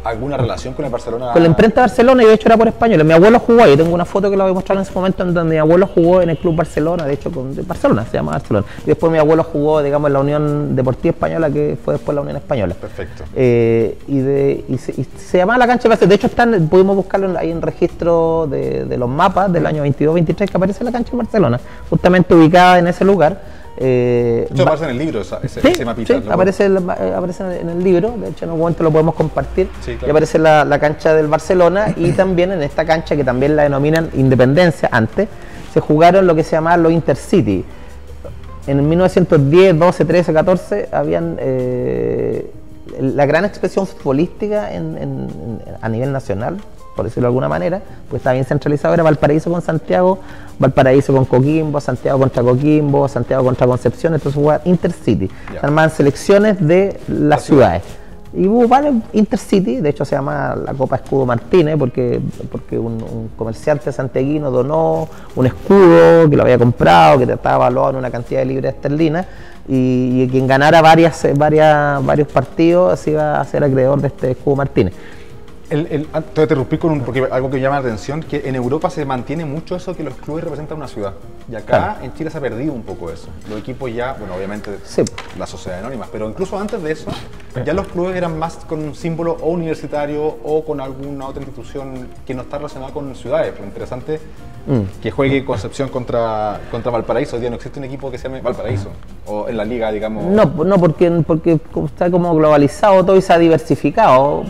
alguna relación con el Barcelona? Con la imprenta de Barcelona, y de hecho era por españoles. Mi abuelo jugó ahí, tengo una foto que la voy a mostrar en ese momento, en donde mi abuelo jugó en el Club Barcelona, de hecho con Barcelona, se llama Barcelona. Y después mi abuelo jugó, digamos, en la Unión Deportiva Española, que fue después la Unión Española. Perfecto. Y se llamaba la cancha de Barcelona. De hecho, pudimos buscarlo ahí en registro de los mapas del año 22-23, que aparece la cancha de Barcelona, justamente ubicada en ese lugar. Esto aparece en el libro, ese mapita. Sí, aparece en el libro, de hecho en algún momento lo podemos compartir. Sí, claro. Y aparece la cancha del Barcelona, y también en esta cancha, que también la denominan Independencia antes, se jugaron lo que se llamaba los Intercity. En 1910, 12, 13, 14 habían la gran expresión futbolística a nivel nacional, por decirlo de alguna manera, pues estaba bien centralizado, era Valparaíso con Santiago, Valparaíso con Coquimbo, Santiago contra Coquimbo, Santiago contra Concepción, entonces jugaba Intercity, se armaban selecciones de las ciudades. Y hubo varios Intercity, de hecho se llama la Copa Escudo Martínez, porque un comerciante santiaguino donó un escudo que lo había comprado, que estaba evaluado en una cantidad de libras esterlinas, y quien ganara varios partidos se iba a ser acreedor de este escudo Martínez. Te voy a interrumpir porque algo que llama la atención, que en Europa se mantiene mucho eso, que los clubes representan una ciudad. Y acá en Chile se ha perdido un poco eso. Los equipos ya, bueno, obviamente las sociedades anónimas, pero incluso antes de eso, ya los clubes eran más con un símbolo o universitario o con alguna otra institución que no está relacionada con ciudades. Pero interesante que juegue Concepción contra Valparaíso. Hoy día no existe un equipo que se llame Valparaíso, o en la liga, digamos. No, porque está como globalizado todo y se ha diversificado.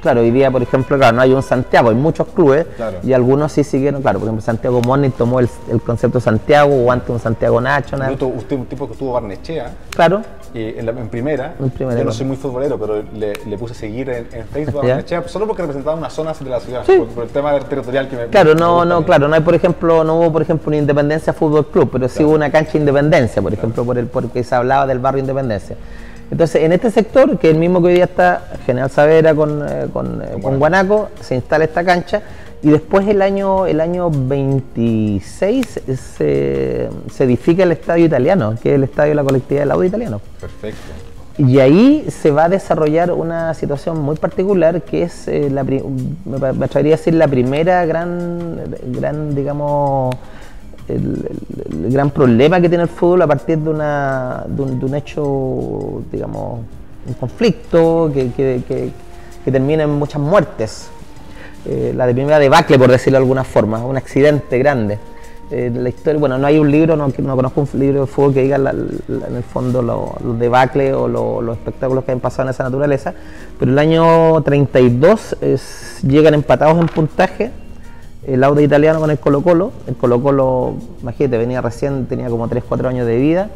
Claro, hoy día, por ejemplo, no hay un Santiago, hay muchos clubes, y algunos sí siguieron, por ejemplo, Santiago Morning tomó el concepto Santiago, o antes un Santiago National. Usted un tipo que estuvo Barnechea. Claro. En primera, yo no soy muy futbolero, pero le puse a seguir en Facebook a Barnechea, solo porque representaba una zona de la ciudad, por el tema territorial que me... Claro, no hubo, por ejemplo, una Independencia Fútbol Club, pero sí hubo una cancha Independencia, por ejemplo, porque se hablaba del barrio Independencia. Entonces, en este sector, que es el mismo que hoy día está General Saavedra con Guanaco, se instala esta cancha, y después el año 26 se edifica el Estadio Italiano, que es el estadio de la colectividad del Auda Italiano. Perfecto. Y ahí se va a desarrollar una situación muy particular, que es, me atrevería a decir, la primera gran digamos, el gran problema que tiene el fútbol a partir de un hecho, digamos, un conflicto que termina en muchas muertes. La primera debacle, por decirlo de alguna forma, un accidente grande. La historia, bueno, no hay un libro, no conozco un libro de fútbol que diga en el fondo los debacles o los espectáculos que han pasado en esa naturaleza, pero el año 32 llegan empatados en puntaje el Auda Italiano con el Colo-Colo. El Colo-Colo, imagínate, tenía como 3-4 años de vida,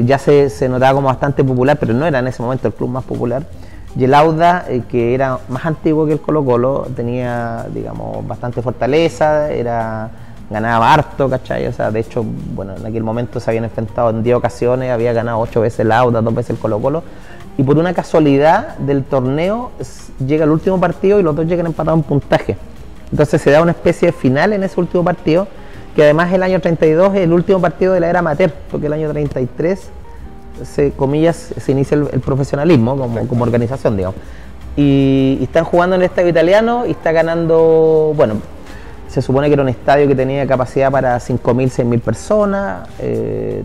ya se notaba como bastante popular, pero no era en ese momento el club más popular. Y el Auda, que era más antiguo que el Colo-Colo, tenía, digamos, bastante fortaleza, ganaba harto, ¿cachai? O sea, de hecho, bueno, en aquel momento se habían enfrentado en 10 ocasiones, había ganado 8 veces el Auda, 2 veces el Colo-Colo, y por una casualidad del torneo llega el último partido y los dos llegan empatados en puntaje. Entonces se da una especie de final en ese último partido, que además el año 32 es el último partido de la era amateur, porque el año 33 se inicia el profesionalismo como organización, digamos. Y están jugando en el Estadio Italiano y está ganando, bueno, se supone que era un estadio que tenía capacidad para 5.000, 6.000 personas,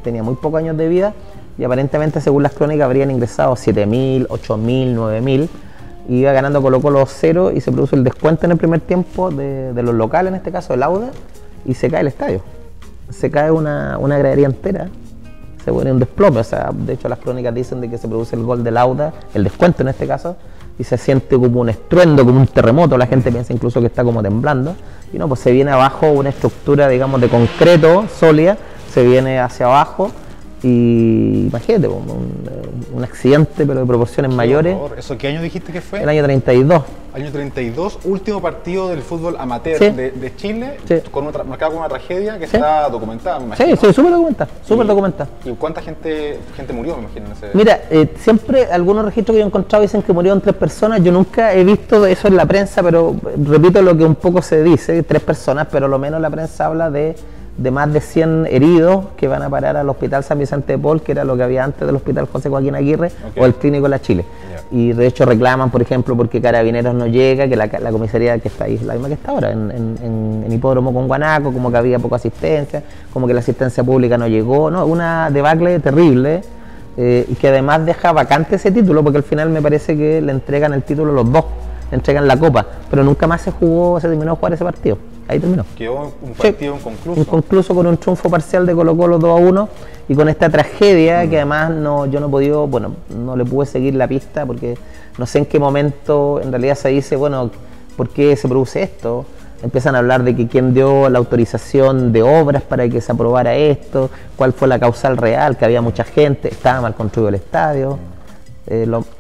tenía muy pocos años de vida, y aparentemente, según las crónicas, habrían ingresado 7.000, 8.000, 9.000, y iba ganando Colo-Colo 0, y se produce el descuento en el primer tiempo de los locales, en este caso el Auda, y se cae el estadio. Se cae una gradería entera, se pone un desplome. O sea, de hecho las crónicas dicen de que se produce el gol del Auda, el descuento en este caso, y se siente como un estruendo, como un terremoto. La gente piensa incluso que está como temblando, y no, pues se viene abajo una estructura, digamos, de concreto sólida, se viene hacia abajo, Y imagínate, un accidente, pero de proporciones mayores. ¿Eso qué año dijiste que fue? El año 32. Año 32, último partido del fútbol amateur Sí. de Chile, Sí. marcado con una tragedia que Sí. está documentada, me Sí, imagino. sí, súper documentada, súper documentada. ¿Y cuánta gente murió, me imagino? En ese... Mira, siempre algunos registros que yo he encontrado dicen que murieron 3 personas. Yo nunca he visto eso en la prensa, pero repito lo que un poco se dice, 3 personas, pero lo menos la prensa habla de más de 100 heridos que van a parar al Hospital San Vicente de Paul, que era lo que había antes del Hospital José Joaquín Aguirre, o el Clínico La Chile. Y de hecho reclaman, por ejemplo, porque Carabineros no llega, que la comisaría que está ahí es la misma que está ahora, en Hipódromo con Guanaco, como que había poca asistencia, como que la asistencia pública no llegó, ¿no? Una debacle terrible, y que además deja vacante ese título, porque al final me parece que le entregan el título los dos, le entregan la copa, pero nunca más se terminó de jugar ese partido. Ahí terminó. Quedó un partido inconcluso. Inconcluso, con un triunfo parcial de Colo-Colo 2-1 y con esta tragedia que además yo no he podido, no le pude seguir la pista porque no sé en qué momento en realidad se dice, ¿por qué se produce esto? Empiezan a hablar de que quién dio la autorización de obras para que se aprobara esto, cuál fue la causal real, que había mucha gente, estaba mal construido el estadio.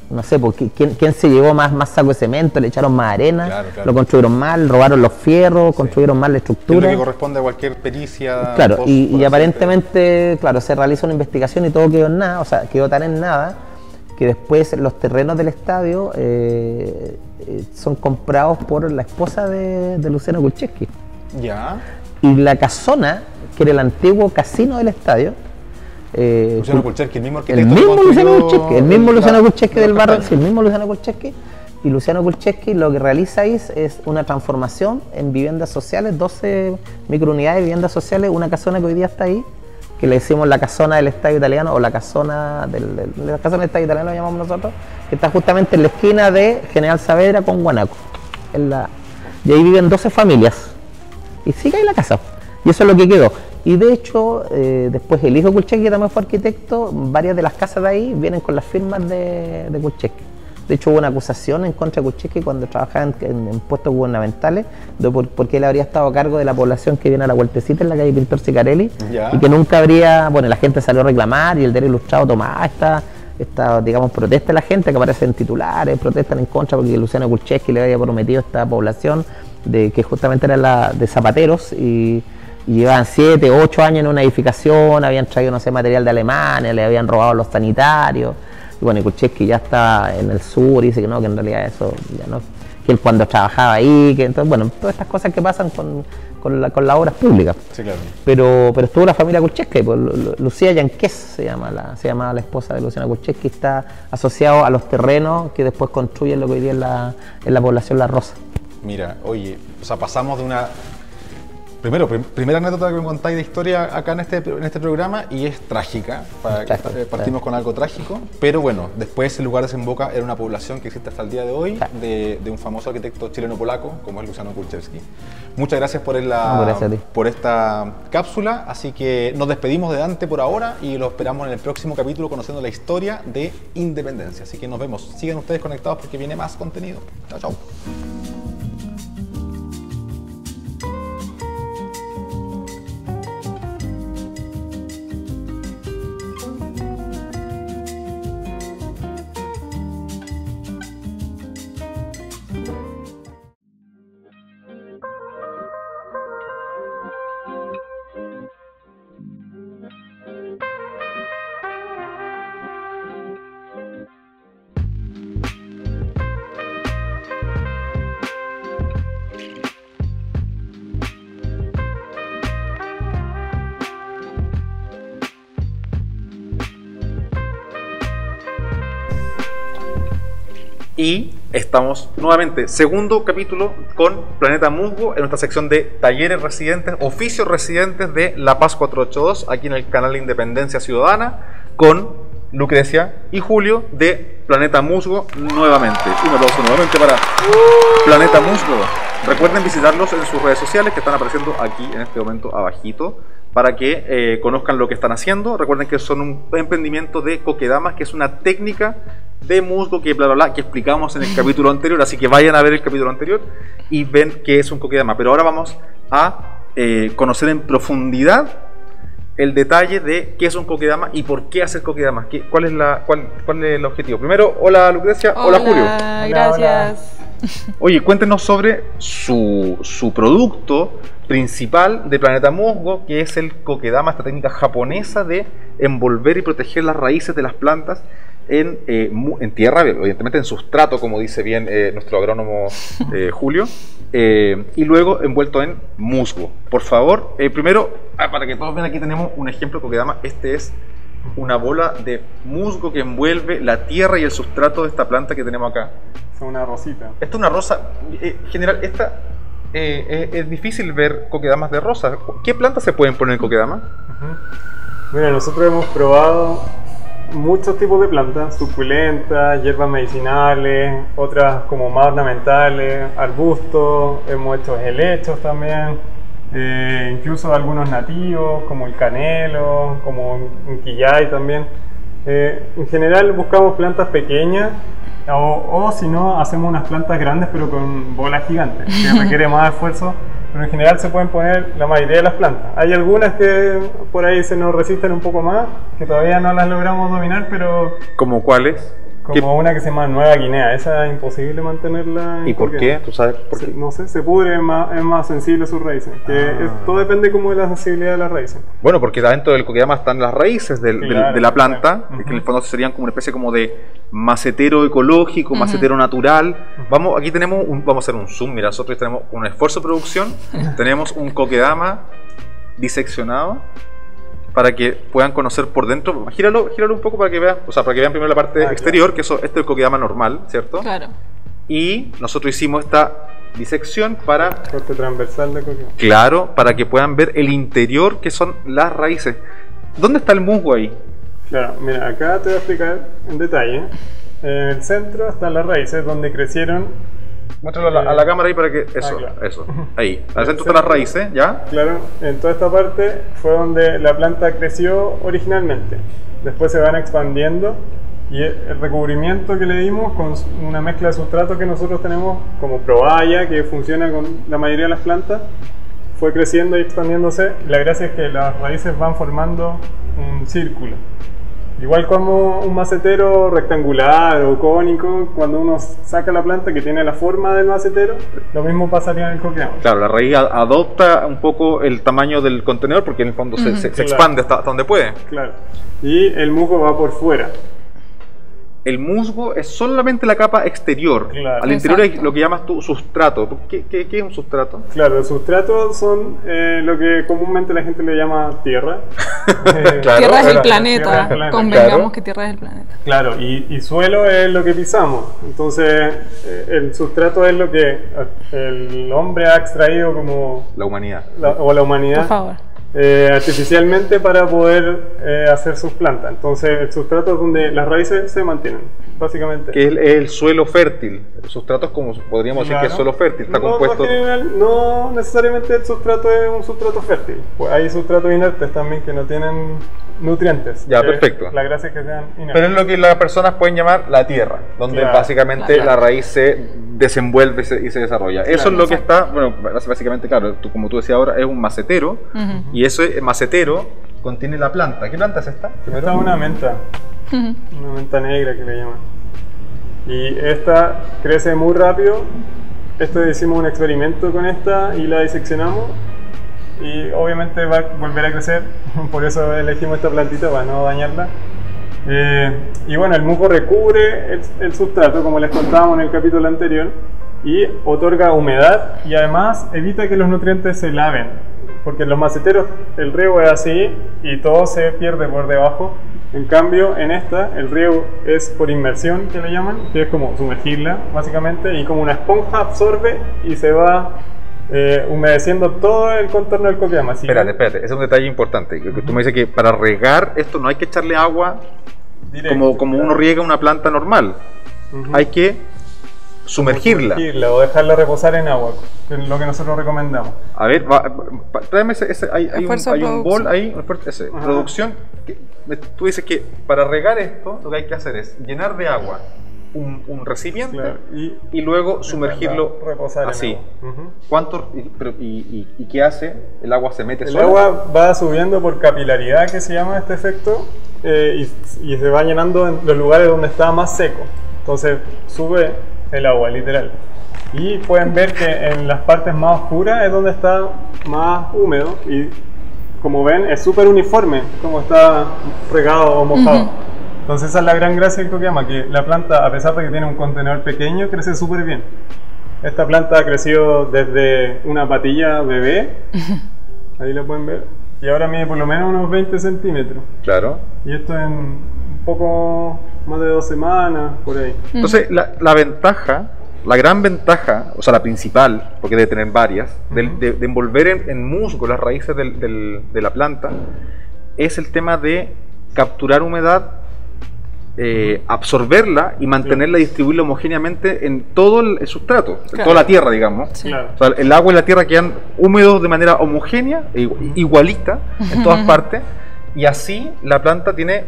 No sé, ¿quién se llevó más saco de cemento? Le echaron más arena, Claro. lo construyeron mal, robaron los fierros, construyeron mal la Es lo estructura. que corresponde a cualquier pericia. Claro, y aparentemente, claro, se realiza una investigación y todo quedó en nada, o sea, quedó tan en nada que después los terrenos del estadio son comprados por la esposa de Luciano Kulczewski. Ya. Y la casona, que era el antiguo casino del estadio, Luciano Kulczewski, el mismo arquitecto. el mismo que Luciano construyó Kulczewski, el mismo Luciano Kulczewski del barrio, castaños. sí, el mismo Luciano Kulczewski. Y Luciano Kulczewski lo que realiza ahí es una transformación en viviendas sociales, 12 microunidades de viviendas sociales, una casona que hoy día está ahí, que le decimos la casona del Estadio Italiano, o la casona del Estadio Italiano, lo llamamos nosotros, que está justamente en la esquina de General Saavedra con Guanaco. Y ahí viven 12 familias. Y sigue ahí la casa. Y eso es lo que quedó. Y de hecho, después el hijo de Kulczewski, que también fue arquitecto, varias de las casas de ahí vienen con las firmas de Kulczewski. De hecho, hubo una acusación en contra de Kulczewski cuando trabajaba en puestos gubernamentales, porque él habría estado a cargo de la población que viene a la Vueltecita en la calle Pintor Sicarelli, y que nunca habría, la gente salió a reclamar y el Diario Ilustrado tomaba esta digamos, protesta de la gente que aparece en titulares, protestan en contra porque Luciano Kulczewski le había prometido a esta población que justamente era la de zapateros y llevaban 7, 8 años en una edificación, habían traído, no sé, material de Alemania, le habían robado a los sanitarios. Y bueno, y Kulczewski ya está en el sur y dice que no, que en realidad eso ya no, que él cuando trabajaba ahí, que entonces, todas estas cosas que pasan con las obras públicas. Sí, claro. Pero estuvo la familia Kulczewski, pues, Lucía Yanqués se llamaba la esposa de Luciano Kulczewski, está asociado a los terrenos que después construyen lo que hoy día es la población La Rosa. Mira, oye, o sea, pasamos de una... Primera anécdota que me contáis de historia acá en este programa, y es trágica. Partimos con algo trágico, pero bueno, después el lugar desemboca en una población que existe hasta el día de hoy, de un famoso arquitecto chileno-polaco como es Luciano Kulczewski. Muchas gracias Gracias a ti. por esta cápsula, así que nos despedimos de Dante por ahora y lo esperamos en el próximo capítulo conociendo la historia de Independencia. Así que nos vemos. Sigan ustedes conectados porque viene más contenido. Chao, chao. Y estamos nuevamente, segundo capítulo con Planeta Musgo en nuestra sección de talleres residentes, oficios residentes de La Paz 482, aquí en el canal de Independencia Ciudadana, con Lucrecia y Julio de Planeta Musgo nuevamente. Un aplauso nuevamente para Planeta Musgo. Recuerden visitarlos en sus redes sociales que están apareciendo aquí en este momento abajito, para que conozcan lo que están haciendo. Recuerden que son un emprendimiento de coquedamas, que es una técnica de musgo que que explicamos en el capítulo anterior, así que vayan a ver el capítulo anterior y ven que es un coquedama. Pero ahora vamos a conocer en profundidad el detalle de qué es un kokedama y por qué hacer kokedamas. ¿Cuál es el objetivo? Primero, hola Lucrecia, hola Julio. Gracias. Oye, cuéntenos sobre su producto principal de Planeta Musgo, que es el kokedama, esta técnica japonesa de envolver y proteger las raíces de las plantas en tierra, evidentemente en sustrato, como dice bien nuestro agrónomo Julio, y luego envuelto en musgo. Por favor, primero, para que todos vean, aquí tenemos un ejemplo de kokedama. Este es una bola de musgo que envuelve la tierra y el sustrato de esta planta que tenemos acá. Es una rosita. Esta es una rosa. General, es difícil ver kokedamas de rosa. ¿Qué plantas se pueden poner en kokedama? Mira, nosotros hemos probado muchos tipos de plantas, suculentas, hierbas medicinales, otras como más ornamentales, arbustos, hemos hecho helechos también, incluso algunos nativos como el canelo, como un quillay también. En general buscamos plantas pequeñas o si no hacemos unas plantas grandes pero con bolas gigantes, que requiere más esfuerzo. Pero en general se pueden poner la mayoría de las plantas. Hay algunas que por ahí se nos resisten un poco más, que todavía no las logramos dominar, pero... ¿Como cuáles? Como una que se llama Nueva Guinea, esa es imposible mantenerla. ¿Y por qué? ¿Tú sabes por qué? No sé, se pudre, es más sensible a sus raíces. Todo depende como de la sensibilidad de las raíces. Bueno, porque dentro del kokedama están las raíces de la planta, que en el fondo serían como una especie como de macetero ecológico, macetero natural. Aquí tenemos vamos a hacer un zoom. Mira, nosotros tenemos un esfuerzo de producción, tenemos un kokedama diseccionado, para que puedan conocer por dentro. Gíralo un poco para que vean, para que vean primero la parte exterior, que este es el kokedama normal, ¿cierto? Claro. Y nosotros hicimos esta disección para... Corte transversal de kokedama. Claro, para que puedan ver el interior, que son las raíces. ¿Dónde está el musgo ahí? Claro, mira, acá te voy a explicar en detalle. En el centro están las raíces donde crecieron. Muéstralo a la cámara ahí para que... Eso, ahí. Al centro están las raíces, ¿ya? Claro, en toda esta parte fue donde la planta creció originalmente. Después se van expandiendo y el recubrimiento que le dimos con una mezcla de sustrato que nosotros tenemos como Probaya, que funciona con la mayoría de las plantas, fue creciendo y expandiéndose. La gracia es que las raíces van formando un círculo. Igual como un macetero rectangular o cónico, cuando uno saca la planta que tiene la forma del macetero, lo mismo pasaría en el kokedama. Claro, la raíz adopta un poco el tamaño del contenedor porque en el fondo se expande hasta donde puede. Claro. Y el musgo va por fuera. El musgo es solamente la capa exterior. Claro. Al interior hay lo que llamas tú sustrato. ¿Qué es un sustrato? Claro, los sustratos son lo que comúnmente la gente le llama tierra. Claro, tierra es el planeta. Convengamos que tierra es el planeta. Claro, y suelo es lo que pisamos. Entonces, el sustrato es lo que el hombre ha extraído como... La humanidad. O la humanidad. Por favor. Artificialmente para poder hacer sus plantas. Entonces el sustrato es donde las raíces se mantienen, básicamente. Que es el suelo fértil. El sustrato es como podríamos decir que es suelo fértil. Está compuesto... En general, no necesariamente el sustrato es un sustrato fértil. Pues hay sustratos inertes también que no tienen nutrientes. Ya, perfecto. La gracia es que sean inertes. Pero es lo que las personas pueden llamar la tierra, donde básicamente la raíz se desenvuelve y se desarrolla. Eso es lo que está, bueno, básicamente, claro, como tú decías ahora, es un macetero, y ese macetero contiene la planta. ¿Qué planta es esta? Esta es una menta, una menta negra que le llaman. Y esta crece muy rápido. Hicimos un experimento con esta y la diseccionamos. Y obviamente va a volver a crecer, por eso elegimos esta plantita para no dañarla. Y bueno, el musgo recubre el sustrato, como les contábamos en el capítulo anterior, y otorga humedad y además evita que los nutrientes se laven, porque en los maceteros el riego es así y todo se pierde por debajo. En cambio, en esta el riego es por inmersión, que le llaman, que es como sumergirla básicamente, y como una esponja absorbe y se va humedeciendo todo el contorno del kokedama. Espérate, ese es un detalle importante. Tú me dices que para regar esto no hay que echarle agua directo, como uno riega una planta normal. Hay que sumergirla o dejarla reposar en agua, que es lo que nosotros recomendamos. A ver, tráeme hay un bol ahí, producción. Tú dices que para regar esto lo que hay que hacer es llenar de agua un recipiente Claro, y luego sumergirlo reposar así. en agua. ¿Cuánto, y qué hace? ¿El agua se mete El sola? agua va subiendo por capilaridad, que se llama este efecto, y se va llenando en los lugares donde está más seco. Entonces sube el agua, literal. Y pueden ver que en las partes más oscuras es donde está más húmedo, y como ven es súper uniforme, como está regado o mojado. Entonces esa es la gran gracia del Kokedama, que la planta, a pesar de que tiene un contenedor pequeño, crece súper bien. Esta planta ha crecido desde una patilla bebé, ahí la pueden ver, y ahora mide por lo menos unos 20 centímetros. Claro. Y esto en un poco más de 2 semanas, por ahí. Entonces, la ventaja, la gran ventaja, o sea, la principal, porque debe tener varias, de envolver en musgo las raíces de la planta, es el tema de capturar humedad, absorberla y mantenerla y distribuirla homogéneamente en todo el sustrato, en toda la tierra, digamos. Sí. Claro. O sea, el agua y la tierra quedan húmedos de manera homogénea, igualita, en todas partes, y así la planta tiene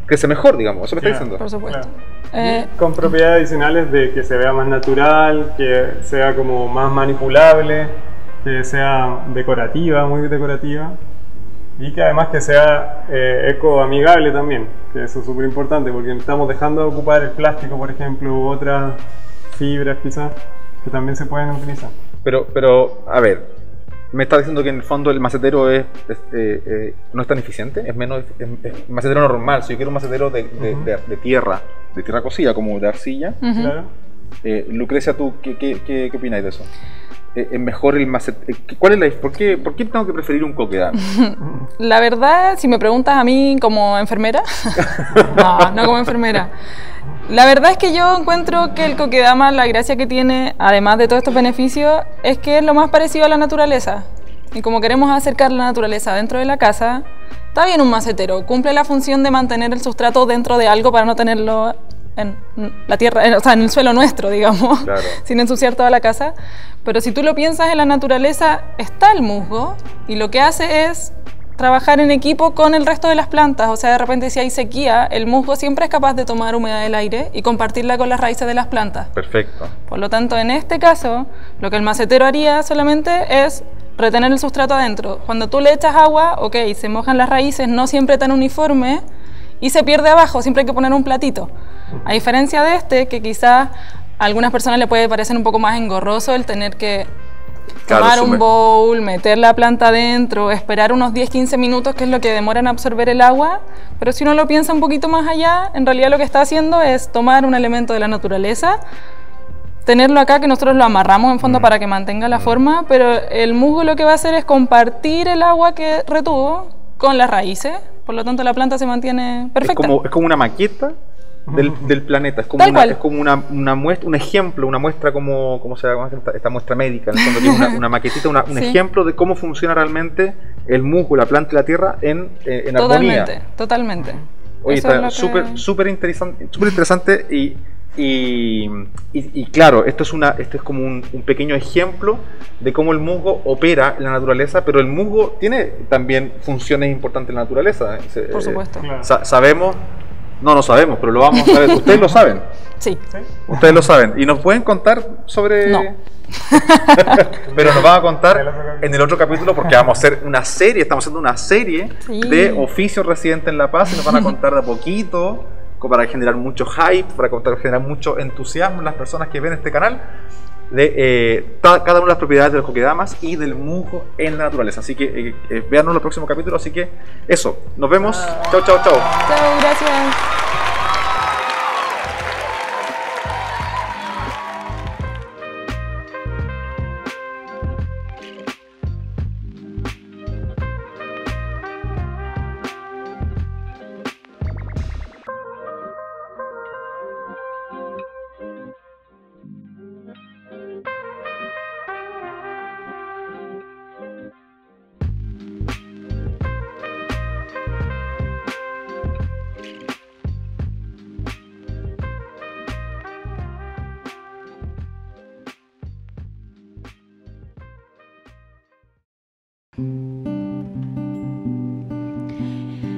crece mejor, digamos. Eso me está diciendo. Por supuesto. Claro. Con propiedades adicionales de que se vea más natural, que sea como más manipulable, que sea decorativa, muy decorativa, y que además que sea ecoamigable también, que eso es súper importante porque estamos dejando de ocupar el plástico, por ejemplo, u otras fibras quizás que también se pueden utilizar. Pero a ver, me está diciendo que en el fondo el macetero no es tan eficiente, es menos es macetero normal. Si yo quiero un macetero de tierra cocida, como de arcilla. Claro. Lucrecia, ¿tú qué opináis de eso? ¿Es mejor el macetero? ¿Cuál es ¿Por qué tengo que preferir un Kokedama? La verdad, si me preguntas a mí como enfermera, no como enfermera. La verdad es que yo encuentro que el Kokedama, la gracia que tiene, además de todos estos beneficios, es que es lo más parecido a la naturaleza. Y como queremos acercar la naturaleza dentro de la casa, está bien un macetero, cumple la función de mantener el sustrato dentro de algo para no tenerlo en la tierra, o sea, en el suelo nuestro, digamos, claro, sin ensuciar toda la casa. Pero si tú lo piensas, en la naturaleza está el musgo y lo que hace es trabajar en equipo con el resto de las plantas. O sea, de repente si hay sequía, el musgo siempre es capaz de tomar humedad del aire y compartirla con las raíces de las plantas. Perfecto. Por lo tanto, en este caso, lo que el macetero haría solamente es retener el sustrato adentro. Cuando tú le echas agua, ok, se mojan las raíces, no siempre tan uniforme, y se pierde abajo, siempre hay que poner un platito. A diferencia de este, que quizás a algunas personas le puede parecer un poco más engorroso el tener que tomar un bowl, meter la planta adentro, esperar unos 10-15 minutos, que es lo que demora en absorber el agua, pero si uno lo piensa un poquito más allá, en realidad lo que está haciendo es tomar un elemento de la naturaleza, tenerlo acá, que nosotros lo amarramos en fondo para que mantenga la forma, pero el musgo lo que va a hacer es compartir el agua que retuvo con las raíces, por lo tanto la planta se mantiene perfecta. Es como una maqueta del planeta, es como una muestra, un ejemplo, una muestra ¿cómo se llama esta muestra médica? En el fondo, que es una maquetita, un sí, ejemplo de cómo funciona realmente el musgo, la planta y la tierra en armonía. Totalmente. Oye, está súper interesante y claro, esto es como un pequeño ejemplo de cómo el musgo opera en la naturaleza, pero el musgo tiene también funciones importantes en la naturaleza. Por supuesto. Sabemos, no sabemos, pero lo vamos a ver. Ustedes lo saben. Sí. Ustedes lo saben. ¿Y nos pueden contar sobre...? No. Pero nos van a contar en el otro capítulo, porque vamos a hacer una serie, estamos haciendo una serie de oficios residentes en La Paz y nos van a contar de a poquito, para generar mucho hype, para generar mucho entusiasmo en las personas que ven este canal, de cada una de las propiedades de los Kokedamas y del musgo en la naturaleza. Así que véanos en el próximo capítulo. Así que eso, nos vemos. Chao. Chao, gracias.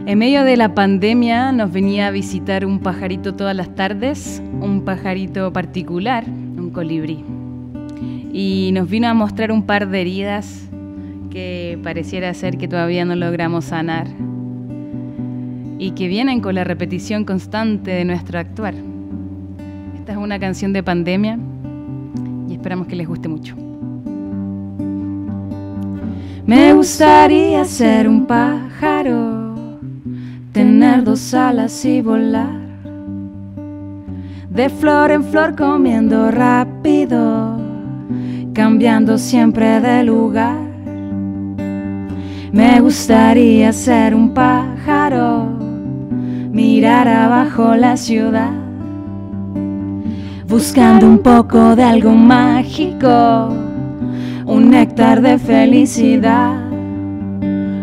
En medio de la pandemia nos venía a visitar un pajarito todas las tardes, un pajarito particular, un colibrí. Y nos vino a mostrar un par de heridas que pareciera ser que todavía no logramos sanar y que vienen con la repetición constante de nuestro actuar. Esta es una canción de pandemia y esperamos que les guste mucho. Me gustaría ser un pájaro, tener 2 alas y volar, de flor en flor comiendo rápido, cambiando siempre de lugar. Me gustaría ser un pájaro, mirar abajo la ciudad, buscando un poco de algo mágico, un néctar de felicidad.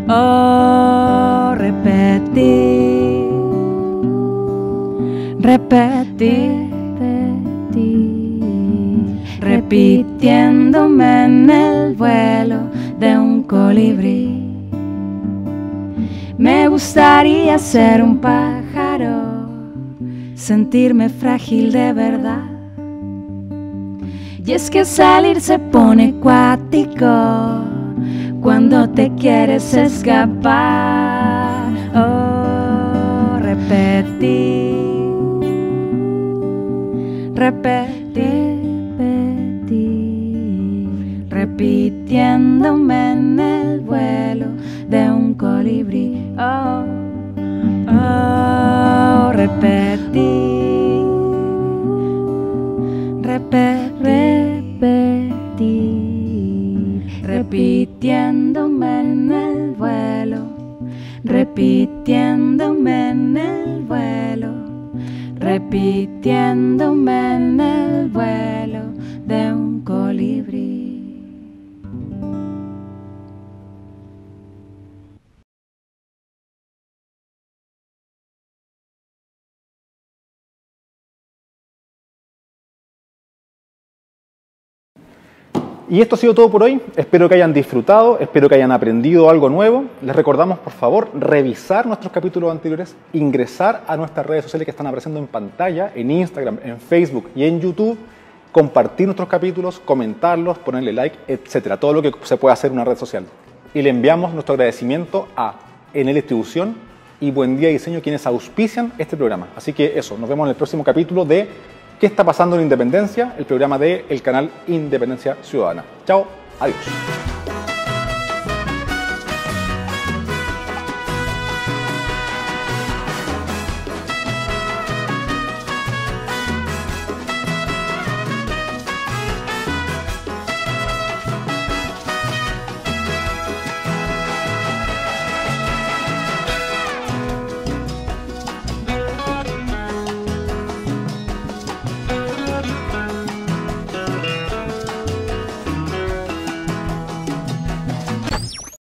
Oh, repetir, repetir, repitiéndome en el vuelo de un colibrí. Me gustaría ser un pájaro, sentirme frágil de verdad. Y es que salir se pone cuático cuando te quieres escapar. Oh, repetir, repetir, repetir, repitiéndome en el vuelo de un colibrí. Oh, oh, repetir, repetir, repitiéndome en el vuelo, repitiéndome en el vuelo, repitiéndome en el vuelo de un colibrí. Y esto ha sido todo por hoy. Espero que hayan disfrutado, espero que hayan aprendido algo nuevo. Les recordamos, por favor, revisar nuestros capítulos anteriores, ingresar a nuestras redes sociales que están apareciendo en pantalla, en Instagram, en Facebook y en YouTube, compartir nuestros capítulos, comentarlos, ponerle like, etcétera. Todo lo que se puede hacer en una red social. Y le enviamos nuestro agradecimiento a Enel Distribución y Buen Día Diseño, quienes auspician este programa. Así que eso, nos vemos en el próximo capítulo de ¿Qué está pasando en Independencia?, el programa del canal Independencia Ciudadana. Chao, adiós.